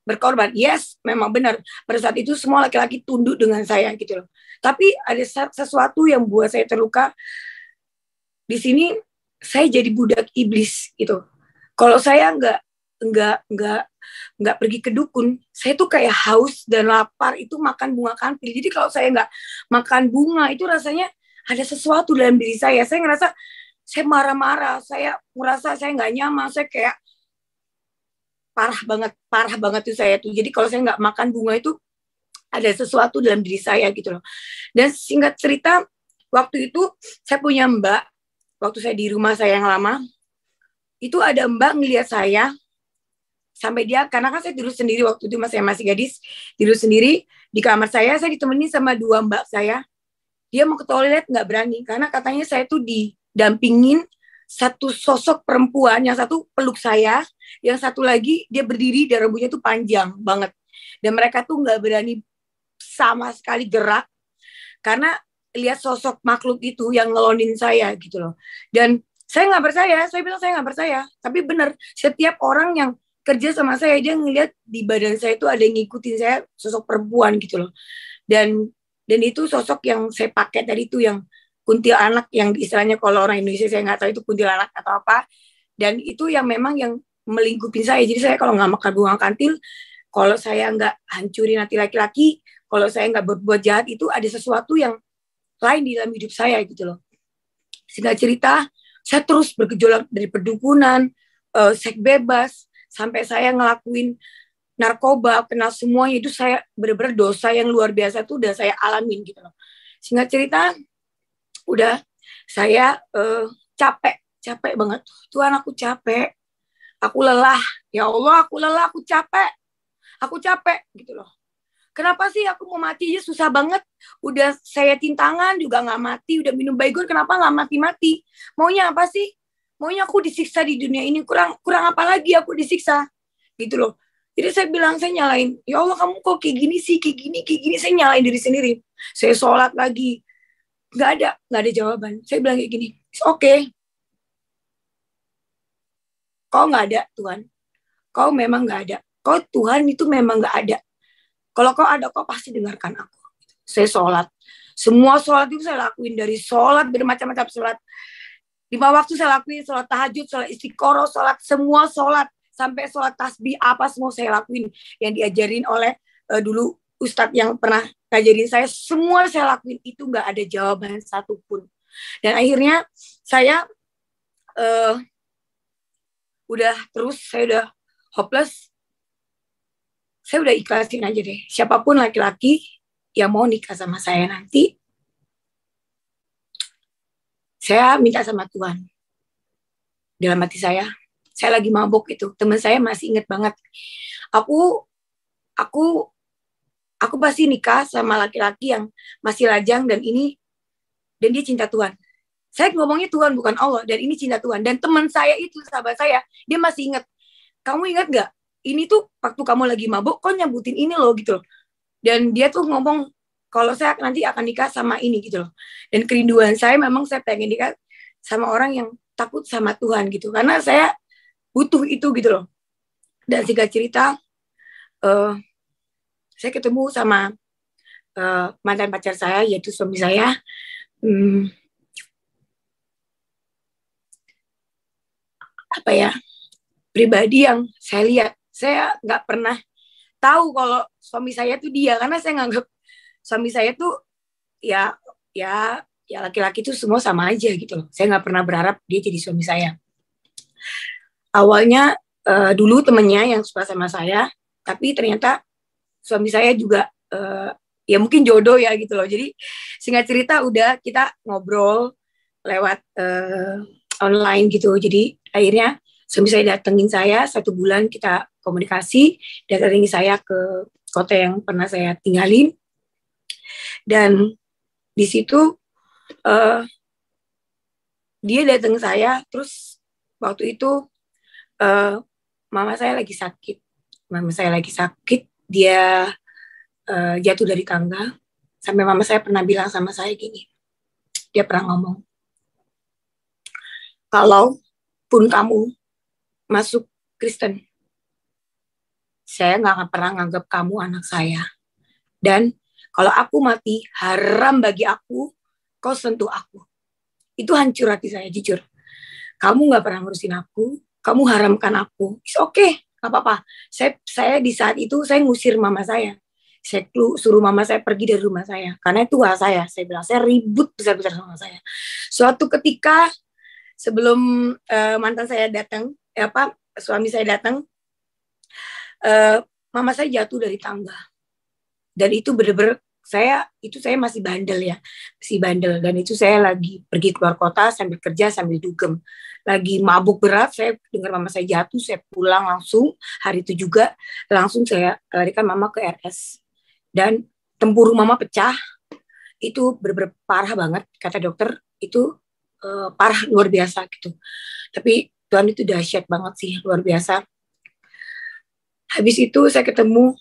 berkorban. Yes, memang benar. Pada saat itu semua laki-laki tunduk dengan saya gitu loh. Tapi ada sesuatu yang buat saya terluka. Di sini saya jadi budak iblis gitu. Kalau saya nggak pergi ke dukun, saya tuh kayak haus dan lapar itu makan bunga kampil. Jadi kalau saya nggak makan bunga itu rasanya ada sesuatu dalam diri saya. Saya ngerasa saya marah-marah, saya merasa saya nggak nyaman, saya kayak parah banget tuh saya tuh. Jadi kalau saya nggak makan bunga itu ada sesuatu dalam diri saya gitu loh. Dan singkat cerita, waktu itu saya punya mbak, waktu saya di rumah saya yang lama, itu ada mbak ngelihat saya, sampai dia, karena kan saya tidur sendiri waktu itu, saya masih gadis, tidur sendiri di kamar saya ditemenin sama dua mbak saya. Dia mau ke toilet nggak berani, karena katanya saya tuh didampingin satu sosok perempuan, yang satu peluk saya, yang satu lagi dia berdiri dan rambutnya tuh panjang banget. Dan mereka tuh nggak berani sama sekali gerak, karena lihat sosok makhluk itu yang ngelonin saya gitu loh. Dan saya nggak percaya, saya bilang saya nggak percaya. Tapi benar, setiap orang yang kerja sama saya, dia ngelihat di badan saya itu ada yang ngikutin saya, sosok perempuan gitu loh. Dan itu sosok yang saya pakai tadi itu, yang kuntilanak, yang istilahnya kalau orang Indonesia saya nggak tahu itu kuntilanak atau apa. Dan itu yang memang yang melingkupi saya. Jadi saya kalau nggak makan bunga kantil, kalau saya nggak hancurin hati laki-laki, kalau saya nggak berbuat jahat, itu ada sesuatu yang lain di dalam hidup saya gitu loh. Singkat cerita, saya terus bergejolak dari perdukunan, seks bebas, sampai saya ngelakuin narkoba, kenal semuanya. Itu saya benar-benar dosa yang luar biasa tuh udah saya alamin gitu loh. Singkat cerita, udah saya capek banget. Tuhan, aku capek, aku lelah. Ya Allah, aku lelah, aku capek gitu loh. Kenapa sih aku mau mati aja susah banget. Udah saya tintangan juga nggak mati. Udah minum Baygon kenapa nggak mati-mati. Maunya apa sih? Maunya aku disiksa di dunia ini. Kurang apa lagi aku disiksa. gitu loh. Jadi saya bilang, saya nyalain, ya Allah kamu kok kayak gini sih, kayak gini, saya nyalain diri sendiri. Saya sholat lagi, nggak ada jawaban. Saya bilang kayak gini, oke, kau nggak ada Tuhan, kau memang nggak ada, kau Tuhan itu memang nggak ada. Kalau kau ada, kau pasti dengarkan aku. Saya sholat, semua sholat itu saya lakuin, dari sholat bermacam-macam sholat, 5 waktu saya lakuin, sholat tahajud, sholat istiqoroh, sholat semua sholat, sampai sholat tasbih apa semua saya lakuin yang diajarin oleh dulu ustadz yang pernah ngajarin saya, semua saya lakuin. Itu nggak ada jawaban satupun. Dan akhirnya saya saya udah hopeless, saya udah ikhlasin aja deh, siapapun laki-laki yang mau nikah sama saya nanti, saya minta sama Tuhan. Dalam hati saya lagi mabuk itu, teman saya masih inget banget, aku pasti nikah sama laki-laki yang masih lajang dan dia cinta Tuhan. Saya ngomongnya Tuhan bukan Allah, dan ini cinta Tuhan. Dan teman saya itu, sahabat saya, dia masih ingat, kamu ingat gak, ini tuh waktu kamu lagi mabuk, kok nyebutin ini loh gitu loh. Dan dia tuh ngomong, kalau saya nanti akan nikah sama ini gitu loh. Dan kerinduan saya memang saya pengen nikah sama orang yang takut sama Tuhan gitu, karena saya butuh itu gitu loh. Dan singkat cerita, saya ketemu sama mantan pacar saya, yaitu suami saya. Pribadi yang saya lihat, saya nggak pernah tahu kalau suami saya tuh dia, karena saya nganggap suami saya tuh ya laki-laki tuh semua sama aja gitu loh. Saya nggak pernah berharap dia jadi suami saya. Awalnya dulu temennya yang suka sama saya, tapi ternyata suami saya juga ya mungkin jodoh ya gitu loh. Jadi singkat cerita udah kita ngobrol lewat online gitu. Jadi akhirnya suami saya datengin saya 1 bulan, kita komunikasi, datengin saya ke kota yang pernah saya tinggalin. Dan di situ dia dateng saya, terus waktu itu mama saya lagi sakit, dia jatuh dari tangga, sampai mama saya pernah bilang sama saya gini, dia pernah ngomong, kalaupun kamu masuk Kristen, saya nggak akan pernah nganggap kamu anak saya. Dan kalau aku mati, haram bagi aku kau sentuh aku. Itu hancur hati saya, jujur. Kamu nggak pernah ngurusin aku, kamu haramkan aku. It's okay, nggak apa-apa. Saya di saat itu saya ngusir mama saya. Saya suruh mama saya pergi dari rumah saya, karena itu hak saya. Saya bilang saya ribut besar-besar sama saya. Suatu ketika sebelum mantan saya datang, suami saya datang, mama saya jatuh dari tangga. Dan itu bener-bener saya masih bandel. Dan itu saya lagi pergi keluar kota sambil kerja sambil dugem, lagi mabuk berat. Saya dengar mama saya jatuh, saya pulang langsung hari itu juga, langsung saya larikan mama ke RS, dan tempurung mama pecah. Itu bener-bener parah banget, kata dokter itu parah luar biasa gitu. Tapi Tuhan itu dahsyat banget sih, luar biasa. Habis itu saya ketemu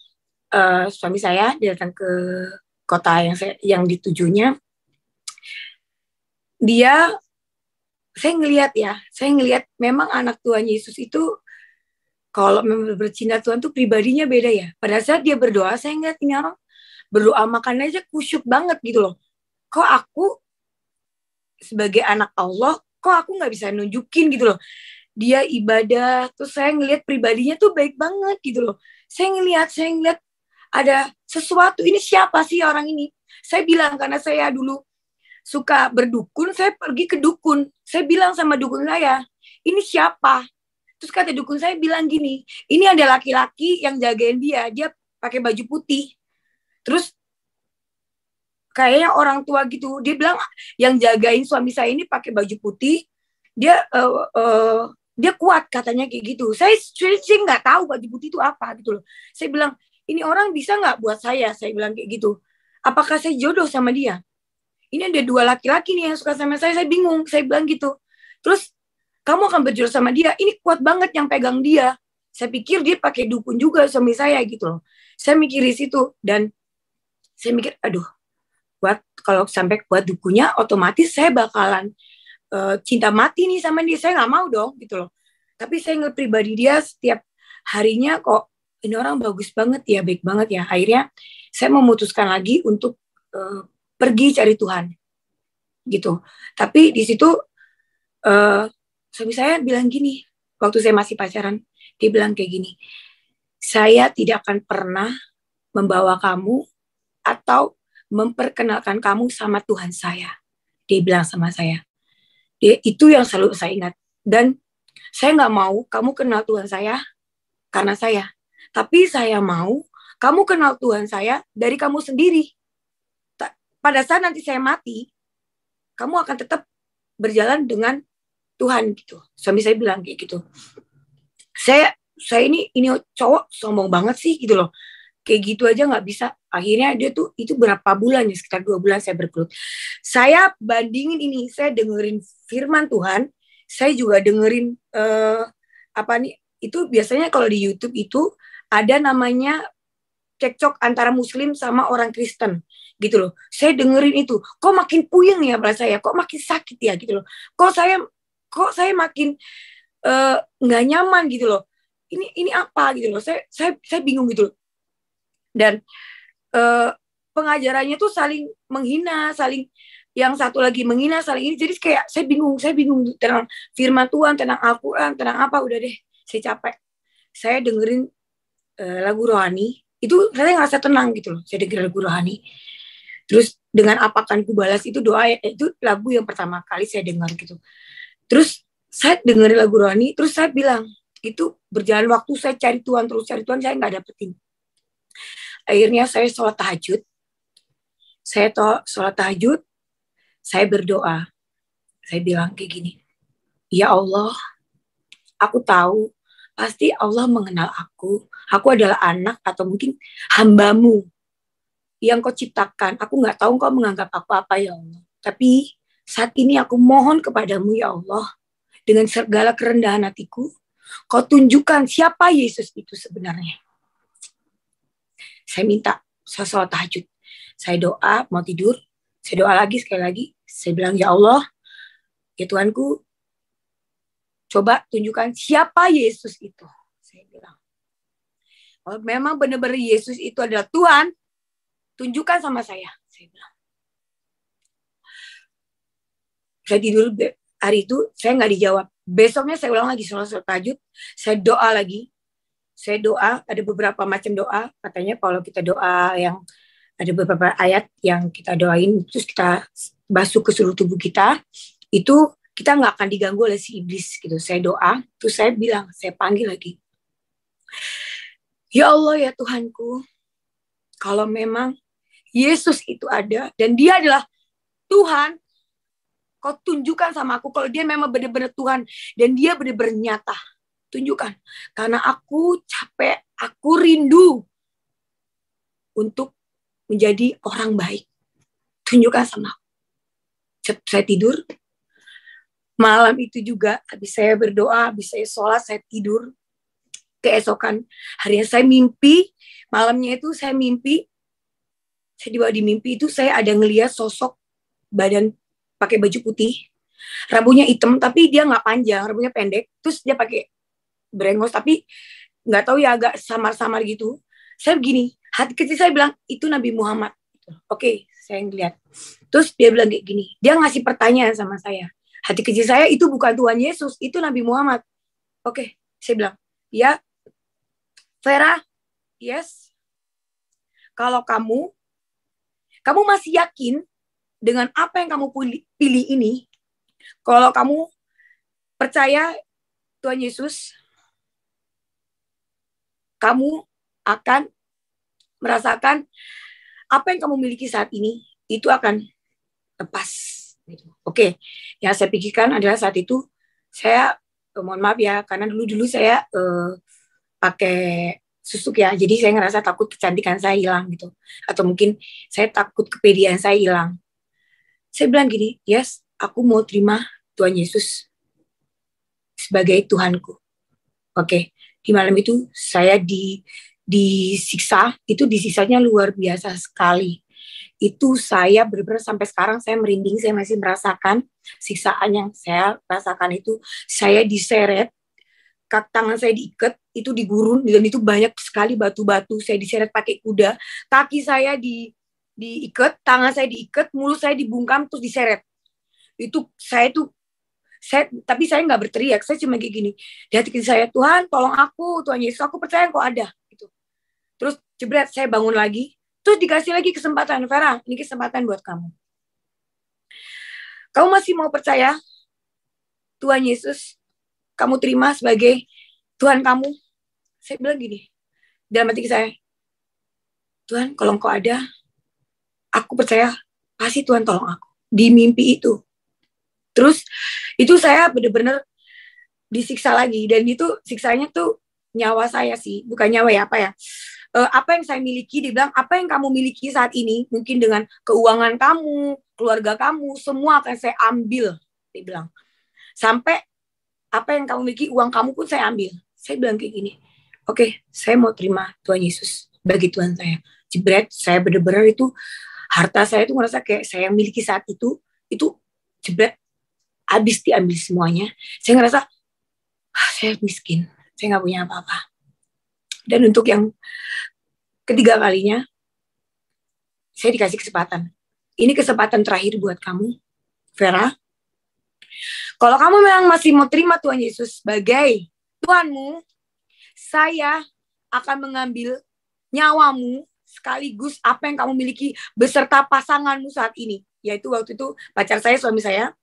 suami saya, dia datang ke kota yang ditujunya. Saya ngelihat memang anak Tuhan Yesus itu kalau memang bercinta Tuhan tuh pribadinya beda ya. Pada saat dia berdoa, saya ngeliat ini orang berdoa makan aja kusyuk banget gitu loh. Kok aku sebagai anak Allah, kok aku nggak bisa nunjukin gitu loh. Dia ibadah, terus saya ngelihat pribadinya tuh baik banget gitu loh. Saya ngelihat ada sesuatu, ini siapa sih orang ini? Saya bilang, karena saya dulu suka berdukun, saya pergi ke dukun. Saya bilang sama dukun saya, ini siapa? Terus kata dukun saya bilang gini, ini ada laki-laki yang jagain dia pakai baju putih. Terus kayaknya orang tua gitu, dia bilang yang jagain suami saya ini pakai baju putih, dia kuat katanya kayak gitu. Saya nggak tahu baju putih itu apa gitu loh. Saya bilang, ini orang bisa nggak buat saya bilang kayak gitu. Apakah saya jodoh sama dia? Ini ada 2 laki-laki nih yang suka sama saya bingung. Saya bilang gitu. Terus, kamu akan berjodoh sama dia, ini kuat banget yang pegang dia. Saya pikir dia pakai dukun juga suami saya gitu loh. Saya mikir di situ dan saya mikir, aduh, kalau sampai buat dukunya, otomatis saya bakalan cinta mati nih sama dia. Saya nggak mau dong gitu loh. Tapi saya ngeliat pribadi dia setiap harinya kok ini orang bagus banget ya, baik banget ya. Akhirnya saya memutuskan lagi untuk pergi cari Tuhan gitu. Tapi di situ suami saya bilang gini, waktu saya masih pacaran, dia bilang kayak gini, saya tidak akan pernah membawa kamu atau memperkenalkan kamu sama Tuhan saya. Dia bilang sama saya. Itu yang selalu saya ingat. Dan saya nggak mau kamu kenal Tuhan saya karena saya. Tapi saya mau kamu kenal Tuhan saya dari kamu sendiri. Pada saat nanti saya mati, kamu akan tetap berjalan dengan Tuhan gitu. Suami saya bilang kayak gitu. Saya ini cowok sombong banget sih gitu loh. Kayak gitu aja nggak bisa. Akhirnya dia tuh itu berapa bulan ya, sekitar 2 bulan saya bergelut. Saya bandingin ini, saya dengerin firman Tuhan, saya juga dengerin itu biasanya kalau di YouTube itu ada namanya cekcok antara Muslim sama orang Kristen gitu loh. Saya dengerin itu, kok makin puyeng ya bahasa saya, kok makin sakit ya gitu loh. Kok saya makin nggak nyaman gitu loh. Ini apa gitu loh. Saya bingung gitu loh. Dan pengajarannya tuh saling menghina, saling yang satu lagi menghina, saling ini. Jadi kayak saya bingung tentang firman Tuhan, tentang Al-Quran, tentang apa. Udah deh, saya capek. Saya dengerin lagu rohani, itu saya ngerasa tenang gitu loh. Saya dengerin lagu rohani. Terus dengan apakan ku balas itu doa, itu lagu yang pertama kali saya dengar gitu. Terus saya dengerin lagu rohani, terus saya bilang, itu berjalan waktu saya cari Tuhan, saya nggak dapetin. Akhirnya saya sholat tahajud. Saya berdoa. Saya bilang kayak gini, ya Allah, aku tahu pasti Allah mengenal aku. Aku adalah anak atau mungkin hamba-Mu yang Kau ciptakan. Aku nggak tahu Kau menganggap aku apa ya Allah. Tapi saat ini aku mohon kepadamu ya Allah, dengan segala kerendahan hatiku, Kau tunjukkan siapa Yesus itu sebenarnya. Saya minta, saya sholat tahajud. Saya doa, mau tidur. Saya doa lagi, sekali lagi. Saya bilang, ya Allah, ya Tuhanku, coba tunjukkan siapa Yesus itu. Saya bilang, kalau memang benar-benar Yesus itu adalah Tuhan, tunjukkan sama saya. Saya bilang. Saya tidur hari itu, saya nggak dijawab. Besoknya saya ulang lagi sholat tahajud. Saya doa lagi. Saya doa, ada beberapa macam doa. Katanya kalau kita doa yang ada beberapa ayat yang kita doain, terus kita basuh ke seluruh tubuh kita, itu kita nggak akan diganggu oleh si iblis gitu. Saya doa, terus saya bilang, saya panggil lagi. Ya Allah ya Tuhanku, kalau memang Yesus itu ada dan dia adalah Tuhan, Kau tunjukkan sama aku kalau dia memang benar-benar Tuhan dan dia benar-benar nyata. Tunjukkan. Karena aku capek, aku rindu untuk menjadi orang baik. Tunjukkan sama aku. Saya tidur. Malam itu juga, habis saya berdoa, habis saya sholat, saya tidur. Keesokan harinya saya mimpi. Malamnya itu saya mimpi. Saya di mimpi itu saya ada ngelihat sosok badan pakai baju putih. Rambutnya hitam, tapi dia nggak panjang, rambutnya pendek. Terus dia pakai brengos, tapi nggak tahu ya, agak samar-samar gitu. Saya begini, hati kecil saya bilang, itu Nabi Muhammad. Oke, saya ngeliat. Terus dia bilang kayak gini, dia ngasih pertanyaan sama saya. Hati kecil saya, itu bukan Tuhan Yesus, itu Nabi Muhammad. Oke, saya bilang, ya, Vera, yes. Kalau kamu masih yakin dengan apa yang kamu pilih ini, kalau kamu percaya Tuhan Yesus, kamu akan merasakan apa yang kamu miliki saat ini, itu akan lepas. Oke, yang saya pikirkan adalah saat itu, saya, mohon maaf ya, karena dulu saya pakai susuk ya, jadi saya ngerasa takut kecantikan saya hilang gitu. Atau mungkin saya takut kepedean saya hilang. Saya bilang gini, yes, aku mau terima Tuhan Yesus sebagai Tuhanku. Oke, Di malam itu saya disiksa, itu disiksanya luar biasa sekali. Itu saya benar-benar sampai sekarang saya merinding, saya masih merasakan siksaan yang saya rasakan itu. Saya diseret, tangan saya diikat, itu digurun, dan itu banyak sekali batu-batu. Saya diseret pakai kuda, kaki saya diikat, tangan saya diikat, mulut saya dibungkam, terus diseret. Itu tapi saya nggak berteriak, saya cuma kayak gini. Di hati saya, Tuhan tolong aku, Tuhan Yesus, aku percaya Engkau ada. Gitu. Terus jebret, saya bangun lagi, terus dikasih lagi kesempatan, Vera, ini kesempatan buat kamu. Kamu masih mau percaya Tuhan Yesus, kamu terima sebagai Tuhan kamu? Saya bilang gini, dalam hati saya, Tuhan kalau Engkau ada, aku percaya pasti Tuhan tolong aku. Di mimpi itu. Terus itu saya benar-benar disiksa lagi, dan itu siksanya tuh nyawa saya sih, bukan nyawa ya, apa ya, apa yang saya miliki. Dibilang apa yang kamu miliki saat ini, mungkin dengan keuangan kamu, keluarga kamu, semua akan saya ambil. Dibilang sampai apa yang kamu miliki, uang kamu pun saya ambil. Saya bilang kayak gini, oke, saya mau terima Tuhan Yesus bagi Tuhan saya. Jebret, saya benar-benar itu harta saya itu merasa kayak saya miliki saat itu jebret, habis diambil semuanya. Saya ngerasa saya miskin, saya nggak punya apa-apa. Dan untuk yang ketiga kalinya, saya dikasih kesempatan. Ini kesempatan terakhir buat kamu, Vera. Kalau kamu memang masih mau terima Tuhan Yesus sebagai Tuhanmu, saya akan mengambil nyawamu sekaligus apa yang kamu miliki beserta pasanganmu saat ini. Yaitu waktu itu pacar saya, suami saya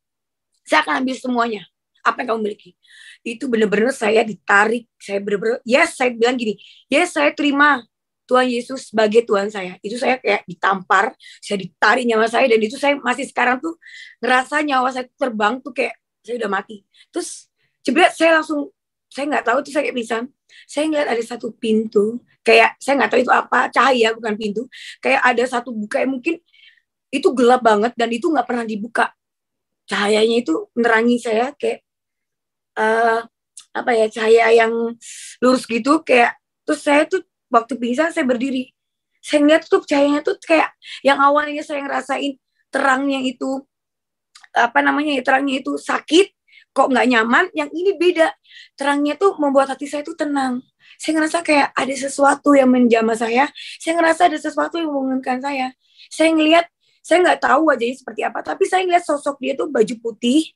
akan ambil semuanya. Apa yang kamu miliki. Itu benar-benar saya ditarik. Saya benar-benar, yes, saya bilang gini, yes, saya terima Tuhan Yesus sebagai Tuhan saya. Itu saya kayak ditampar, saya ditarik nyawa saya, dan itu saya masih sekarang tuh ngerasa nyawa saya terbang tuh kayak saya udah mati. Terus jebret, saya langsung, saya nggak tahu tuh, saya kayak pingsan. Saya ngeliat ada satu pintu, kayak saya nggak tahu itu apa, cahaya bukan pintu, kayak ada satu buka, mungkin itu gelap banget dan itu nggak pernah dibuka. Cahayanya itu menerangi saya kayak apa ya, cahaya yang lurus gitu, kayak. Terus saya tuh waktu pingsan saya berdiri, saya ngeliat tuh cahayanya tuh kayak yang awalnya saya ngerasain terangnya itu apa namanya ya, terangnya itu sakit, kok nggak nyaman. Yang ini beda, terangnya tuh membuat hati saya tuh tenang. Saya ngerasa kayak ada sesuatu yang menjamah saya ngerasa ada sesuatu yang menguntungkan saya. Saya ngelihat, saya nggak tahu wajahnya seperti apa, tapi saya ngeliat sosok dia tuh baju putih,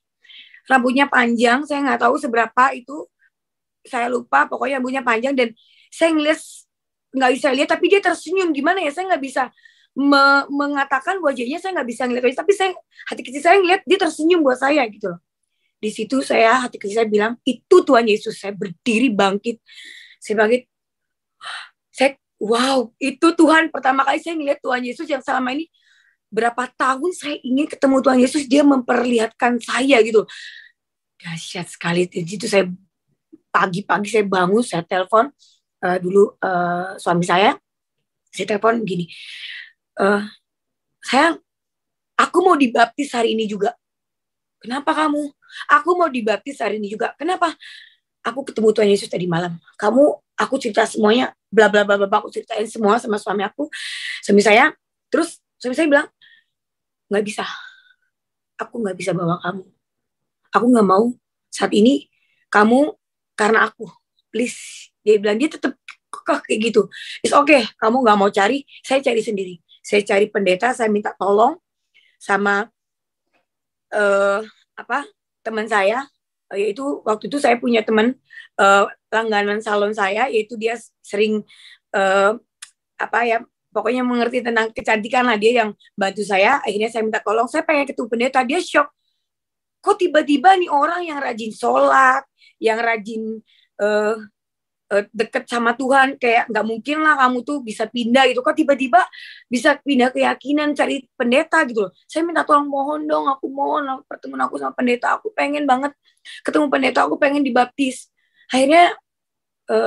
rambutnya panjang, saya nggak tahu seberapa itu, saya lupa, pokoknya rambutnya panjang, dan saya ngeliat, nggak bisa lihat, tapi dia tersenyum. Gimana ya, saya nggak bisa mengatakan wajahnya, saya nggak bisa ngeliat, tapi saya, hati kecil saya ngeliat dia tersenyum buat saya gitu loh. Di situ saya, hati kecil saya bilang, itu Tuhan Yesus. Saya berdiri bangkit, saya bangkit, saya, wow, itu Tuhan. Pertama kali saya ngeliat Tuhan Yesus yang selama ini berapa tahun saya ingin ketemu Tuhan Yesus, dia memperlihatkan saya gitu. Dahsyat sekali. Di situ saya pagi-pagi saya bangun, saya telepon dulu suami saya telepon gini, sayang, aku mau dibaptis hari ini juga. Kenapa kamu? Aku mau dibaptis hari ini juga. Kenapa? Aku ketemu Tuhan Yesus tadi malam. Aku cerita semuanya, bla bla bla bla, aku ceritain semua sama suami aku, suami saya. Terus suami saya bilang, nggak bisa, aku nggak bisa bawa kamu. Aku nggak mau saat ini kamu karena aku, please. Dia bilang, dia tetap kayak gitu. It's okay, kamu nggak mau cari, saya cari sendiri. Saya cari pendeta, saya minta tolong sama teman saya, yaitu waktu itu saya punya teman langganan salon saya, yaitu dia sering pokoknya mengerti tentang kecantikan lah, dia yang bantu saya. Akhirnya saya minta tolong, saya pengen ketemu pendeta. Dia shock, kok tiba-tiba nih orang yang rajin sholat, yang rajin deket sama Tuhan, kayak nggak mungkin lah kamu tuh bisa pindah gitu, kok tiba-tiba bisa pindah keyakinan cari pendeta gitu loh. Saya minta tolong, mohon dong, aku mohon pertemuan aku sama pendeta, aku pengen banget ketemu pendeta, aku pengen dibaptis. Akhirnya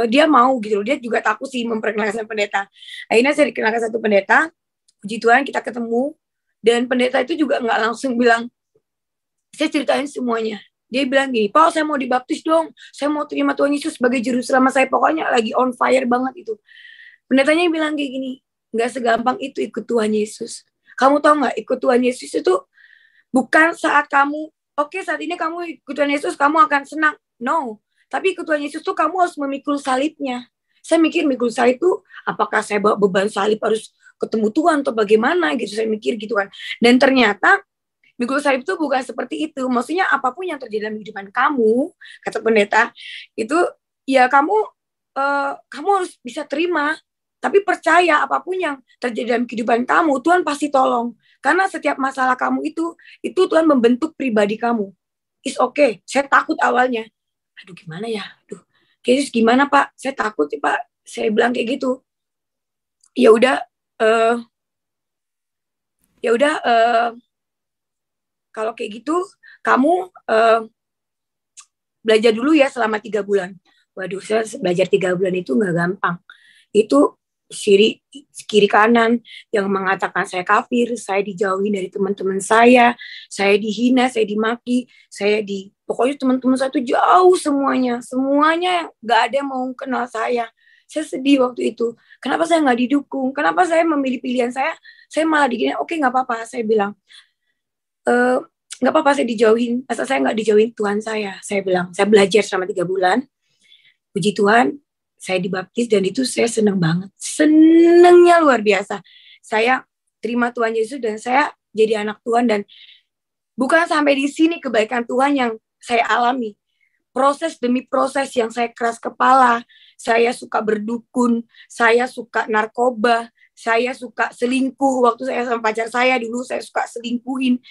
dia mau gitu loh, dia juga takut sih memperkenalkan pendeta. Akhirnya saya dikenalkan satu pendeta, puji Tuhan kita ketemu, dan pendeta itu juga nggak langsung bilang, saya ceritain semuanya. Dia bilang gini, Pak, saya mau dibaptis dong. Saya mau terima Tuhan Yesus sebagai juru selamat saya. Pokoknya lagi on fire banget itu. Pendetanya bilang kayak gini, nggak segampang itu ikut Tuhan Yesus. Kamu tahu nggak, ikut Tuhan Yesus itu bukan saat kamu, oke, saat ini kamu ikut Tuhan Yesus, kamu akan senang. No. Tapi ikut Tuhan Yesus tuh kamu harus memikul salibnya. Saya mikir mikul salib itu, apakah saya bawa beban salib harus ketemu Tuhan atau bagaimana gitu. Saya mikir gitu kan. Dan ternyata mikul salib itu bukan seperti itu. Maksudnya apapun yang terjadi dalam kehidupan kamu, kata pendeta, itu ya kamu harus bisa terima. Tapi percaya apapun yang terjadi dalam kehidupan kamu, Tuhan pasti tolong. Karena setiap masalah kamu itu Tuhan membentuk pribadi kamu. It's okay. Saya takut awalnya. Aduh gimana ya? Aduh, Yesus gimana Pak? Saya takut sih Pak. Saya bilang kayak gitu. Ya udah, kalau kayak gitu, kamu belajar dulu ya selama 3 bulan. Waduh, saya belajar 3 bulan itu nggak gampang. Itu kiri kanan yang mengatakan saya kafir, saya dijauhin dari teman-teman saya dihina, saya dimaki, pokoknya teman-teman saya itu jauh semuanya yang nggak ada yang mau kenal saya. Saya sedih waktu itu. Kenapa saya nggak didukung? Kenapa saya memilih pilihan saya malah digini? Oke, nggak apa-apa, saya bilang. Nggak apa-apa saya dijauhin, asal saya nggak dijauhin Tuhan saya bilang. Saya belajar selama 3 bulan. Puji Tuhan, saya dibaptis dan itu saya senang banget. Senangnya luar biasa. Saya terima Tuhan Yesus dan saya jadi anak Tuhan. Dan bukan sampai di sini kebaikan Tuhan yang saya alami. Proses demi proses yang saya keras kepala. Saya suka berdukun. Saya suka narkoba. Saya suka selingkuh. Waktu saya sama pacar saya dulu saya suka selingkuhin.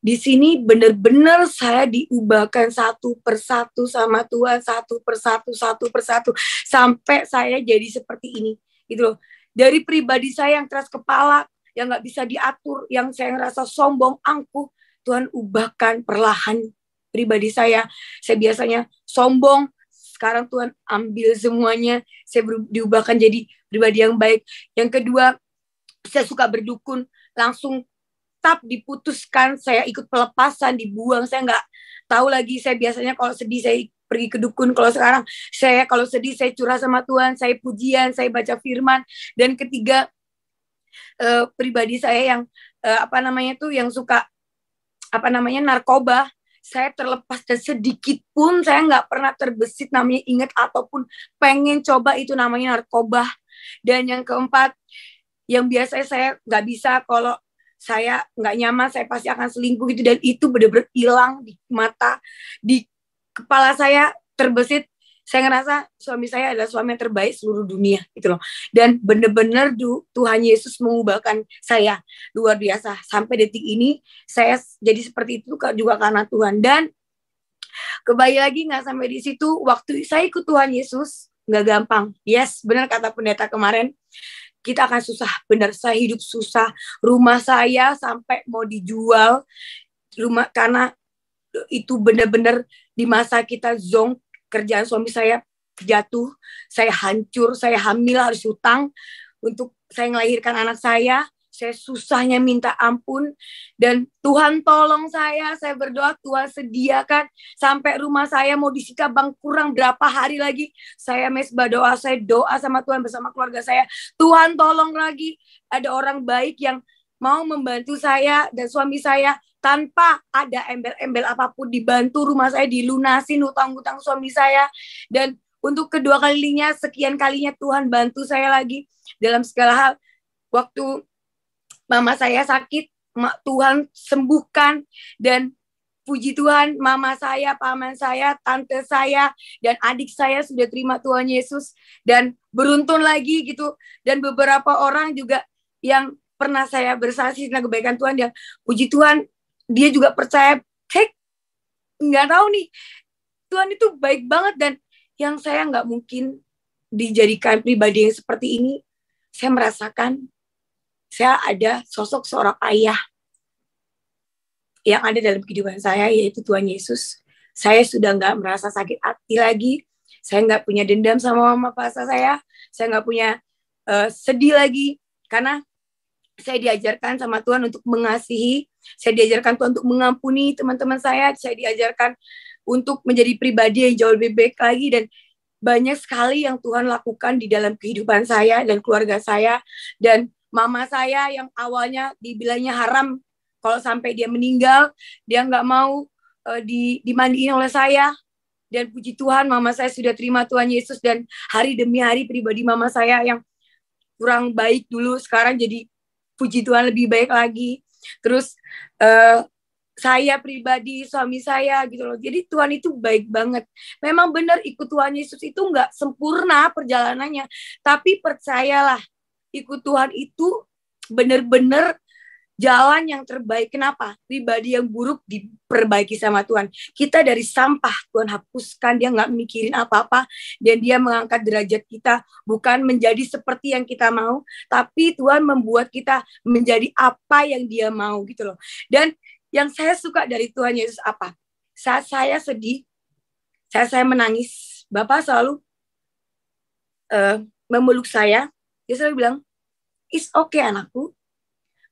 Di sini benar-benar saya diubahkan satu persatu sama Tuhan, satu persatu sampai saya jadi seperti ini, gitu loh. Dari pribadi saya yang keras kepala, yang nggak bisa diatur, yang saya ngerasa sombong, angkuh, Tuhan ubahkan perlahan pribadi saya. Saya biasanya sombong, sekarang Tuhan ambil semuanya, saya diubahkan jadi pribadi yang baik. Yang kedua, saya suka berdukun, langsung diputuskan, saya ikut pelepasan, dibuang, saya nggak tahu lagi. Saya biasanya kalau sedih saya pergi ke dukun. Kalau sekarang saya kalau sedih saya curhat sama Tuhan, saya pujian, saya baca firman. Dan ketiga, pribadi saya yang yang suka narkoba, saya terlepas dan sedikit pun saya nggak pernah terbesit namanya ingat ataupun pengen coba itu namanya narkoba. Dan yang keempat, yang biasanya saya nggak bisa, kalau saya nggak nyaman, saya pasti akan selingkuh gitu. Dan itu benar-benar hilang di mata, di kepala saya terbesit. Saya ngerasa suami saya adalah suami yang terbaik seluruh dunia gitu loh. Dan benar-benar Tuhan Yesus mengubahkan saya luar biasa. Sampai detik ini saya jadi seperti itu juga karena Tuhan. Dan kembali lagi nggak sampai di situ, waktu saya ikut Tuhan Yesus nggak gampang. Yes, benar kata pendeta kemarin. Kita akan susah, benar, saya hidup susah. Rumah saya sampai mau dijual, karena itu benar-benar di masa kita zonk, kerjaan suami saya jatuh, saya hancur, saya hamil, harus hutang untuk saya melahirkan anak saya susahnya minta ampun. Dan Tuhan tolong saya berdoa, Tuhan sediakan sampai rumah saya mau disita bang, kurang berapa hari lagi. Saya doa, saya doa sama Tuhan bersama keluarga saya. Tuhan tolong lagi, ada orang baik yang mau membantu saya dan suami saya tanpa ada embel-embel apapun, dibantu rumah saya dilunasin hutang-hutang suami saya. Dan untuk kedua kalinya, sekian kalinya Tuhan bantu saya lagi dalam segala hal. Waktu mama saya sakit, Tuhan sembuhkan. Dan puji Tuhan, mama saya, paman saya, tante saya, dan adik saya sudah terima Tuhan Yesus. Dan beruntun lagi gitu. Dan beberapa orang juga yang pernah saya bersaksi tentang kebaikan Tuhan, yang puji Tuhan, dia juga percaya. Nggak tahu nih, Tuhan itu baik banget. Dan yang saya nggak mungkin dijadikan pribadi yang seperti ini, saya merasakan saya ada sosok seorang ayah yang ada dalam kehidupan saya, yaitu Tuhan Yesus. Saya sudah nggak merasa sakit hati lagi. Saya nggak punya dendam sama mama papa saya nggak punya sedih lagi. Karena saya diajarkan sama Tuhan untuk mengasihi. Saya diajarkan Tuhan untuk mengampuni teman-teman saya diajarkan untuk menjadi pribadi yang jauh lebih baik lagi. Dan banyak sekali yang Tuhan lakukan di dalam kehidupan saya dan keluarga saya. Dan mama saya yang awalnya dibilangnya haram kalau sampai dia meninggal, dia nggak mau dimandiin oleh saya. Dan puji Tuhan, mama saya sudah terima Tuhan Yesus, dan hari demi hari pribadi mama saya yang kurang baik dulu sekarang jadi puji Tuhan lebih baik lagi. Terus saya pribadi, suami saya gitu loh. Jadi Tuhan itu baik banget. Memang benar ikut Tuhan Yesus itu nggak sempurna perjalanannya, tapi percayalah, ikut Tuhan itu benar-benar jalan yang terbaik. Kenapa? Pribadi yang buruk diperbaiki sama Tuhan. Kita dari sampah Tuhan hapuskan, dia nggak mikirin apa-apa, dan dia mengangkat derajat kita, bukan menjadi seperti yang kita mau, tapi Tuhan membuat kita menjadi apa yang dia mau gitu loh. Dan yang saya suka dari Tuhan Yesus apa? Saat saya sedih, saat saya menangis, Bapak selalu memeluk saya. Dia selalu bilang, "It's okay anakku,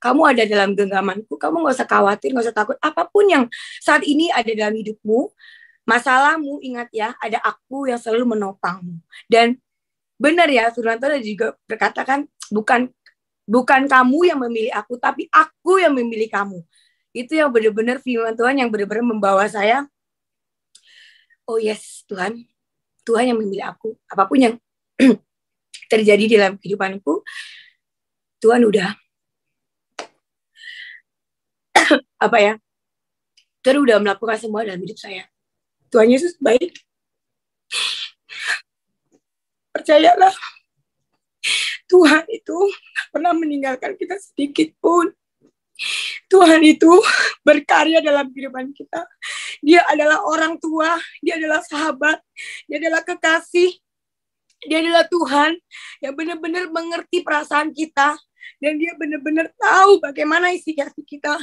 kamu ada dalam genggamanku, kamu gak usah khawatir, gak usah takut. Apapun yang saat ini ada dalam hidupmu, masalahmu, ingat ya, ada aku yang selalu menopangmu." Dan benar ya, firman Tuhan juga berkata kan, bukan kamu yang memilih aku, tapi aku yang memilih kamu. Itu yang benar-benar firman Tuhan yang benar-benar membawa saya, oh yes Tuhan, Tuhan yang memilih aku. Apapun yang terjadi dalam kehidupanku, Tuhan udah Tuhan udah melakukan semua dalam hidup saya. Tuhan Yesus baik. Percayalah, Tuhan itu gak pernah meninggalkan kita sedikit pun. Tuhan itu berkarya dalam kehidupan kita. Dia adalah orang tua, dia adalah sahabat, dia adalah kekasih, dia adalah Tuhan yang benar-benar mengerti perasaan kita, dan dia benar-benar tahu bagaimana isi hati kita.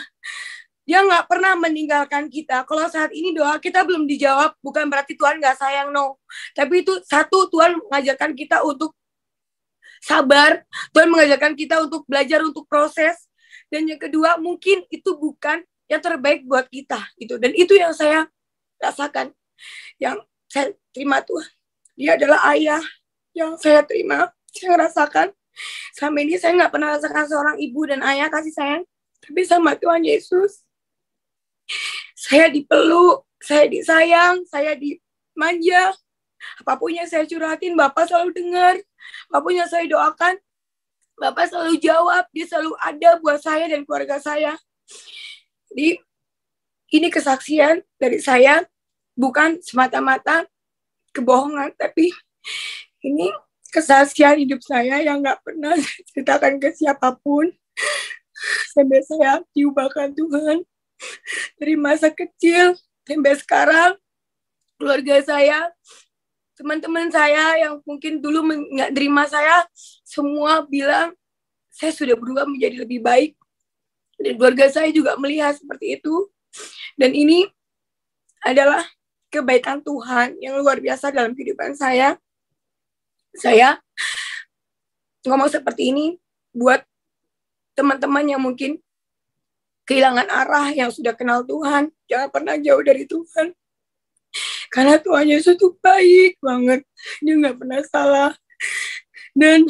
Dia nggak pernah meninggalkan kita. Kalau saat ini doa kita belum dijawab, bukan berarti Tuhan nggak sayang, no. Tapi itu satu, Tuhan mengajarkan kita untuk sabar. Tuhan mengajarkan kita untuk belajar, untuk proses. Dan yang kedua, mungkin itu bukan yang terbaik buat kita, gitu. Dan itu yang saya rasakan, yang saya terima Tuhan. Dia adalah ayah yang saya terima, saya rasakan. Selama ini saya nggak pernah rasakan seorang ibu dan ayah kasih sayang, tapi sama Tuhan Yesus, saya dipeluk, saya disayang, saya dimanja. Apapun yang saya curhatin, Bapak selalu dengar. Apapun yang saya doakan, Bapak selalu jawab. Dia selalu ada buat saya dan keluarga saya. Jadi ini kesaksian dari saya, bukan semata-mata kebohongan, tapi ini kesaksian hidup saya yang gak pernah saya ceritakan ke siapapun. Sampai saya diubahkan Tuhan dari masa kecil sampai sekarang. Keluarga saya, teman-teman saya yang mungkin dulu nggak terima saya, semua bilang saya sudah berubah menjadi lebih baik. Dan keluarga saya juga melihat seperti itu. Dan ini adalah kebaikan Tuhan yang luar biasa dalam kehidupan saya. Saya ngomong seperti ini buat teman-teman yang mungkin kehilangan arah, yang sudah kenal Tuhan. Jangan pernah jauh dari Tuhan. Karena Tuhan Yesus itu baik banget. Dia nggak pernah salah. Dan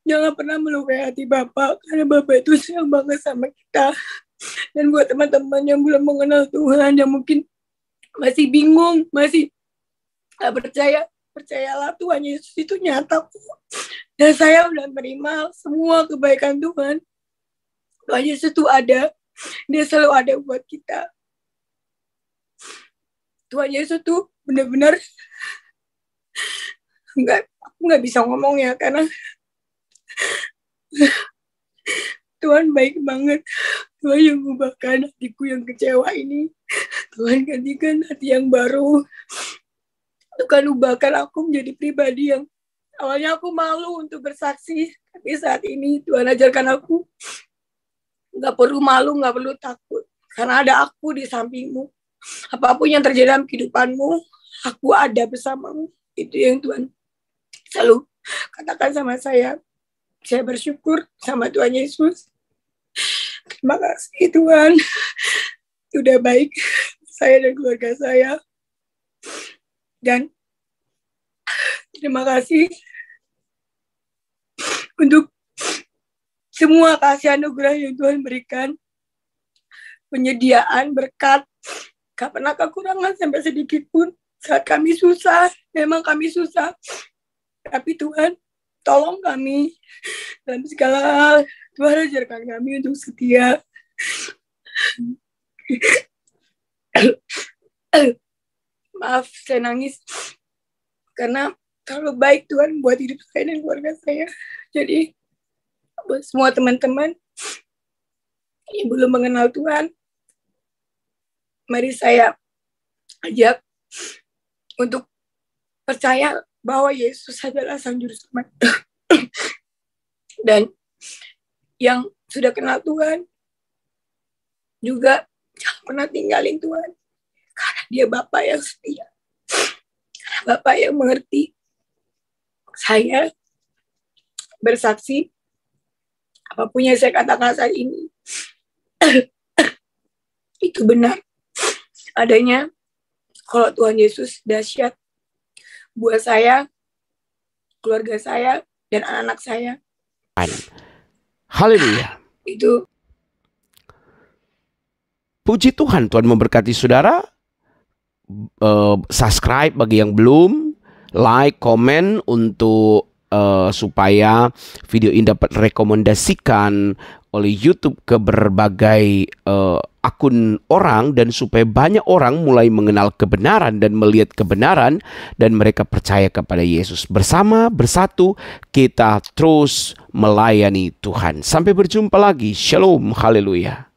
jangan pernah melukai hati Bapak, karena Bapak itu sayang banget sama kita. Dan buat teman-teman yang belum mengenal Tuhan, yang mungkin masih bingung, masih nggak percaya, percayalah Tuhan Yesus itu nyata kok. Dan saya udah menerima semua kebaikan Tuhan. Tuhan Yesus itu ada. Dia selalu ada buat kita. Tuhan Yesus tuh benar-benar aku nggak bisa ngomong ya, karena Tuhan baik banget. Tuhan yang mengubahkan hatiku yang kecewa ini. Tuhan gantikan hati yang baru. Tuhan ubahkan aku menjadi pribadi yang awalnya aku malu untuk bersaksi, tapi saat ini Tuhan ajarkan aku nggak perlu malu, nggak perlu takut, karena ada aku di sampingmu. Apapun yang terjadi dalam kehidupanmu, aku ada bersamamu. Itu yang Tuhan selalu katakan sama saya. Saya bersyukur sama Tuhan Yesus. Terima kasih Tuhan. Sudah baik saya dan keluarga saya. Dan terima kasih untuk semua kasih anugerah yang Tuhan berikan, penyediaan berkat, gak pernah kekurangan sampai sedikit pun. Saat kami susah, memang kami susah, tapi Tuhan tolong kami dalam segala hal. Tuhan ajarkan kami untuk setia. Maaf, saya nangis karena terlalu baik Tuhan buat hidup saya dan keluarga saya. Jadi buat semua teman-teman yang belum mengenal Tuhan, mari saya ajak untuk percaya bahwa Yesus adalah Sang Juru Selamat. Dan yang sudah kenal Tuhan juga jangan pernah tinggalin Tuhan, karena Dia Bapa yang setia, karena Bapa yang mengerti. Saya bersaksi, apapun yang saya katakan saat ini itu benar adanya. Kalau Tuhan Yesus dahsyat buat saya, keluarga saya, dan anak-anak saya. Haleluya. Itu Puji Tuhan, Tuhan memberkati saudara. Subscribe bagi yang belum, like, komen untuk supaya video ini dapat rekomendasikan oleh YouTube ke berbagai akun orang, dan supaya banyak orang mulai mengenal kebenaran dan melihat kebenaran dan mereka percaya kepada Yesus. Bersama, bersatu, kita terus melayani Tuhan. Sampai berjumpa lagi. Shalom, haleluya.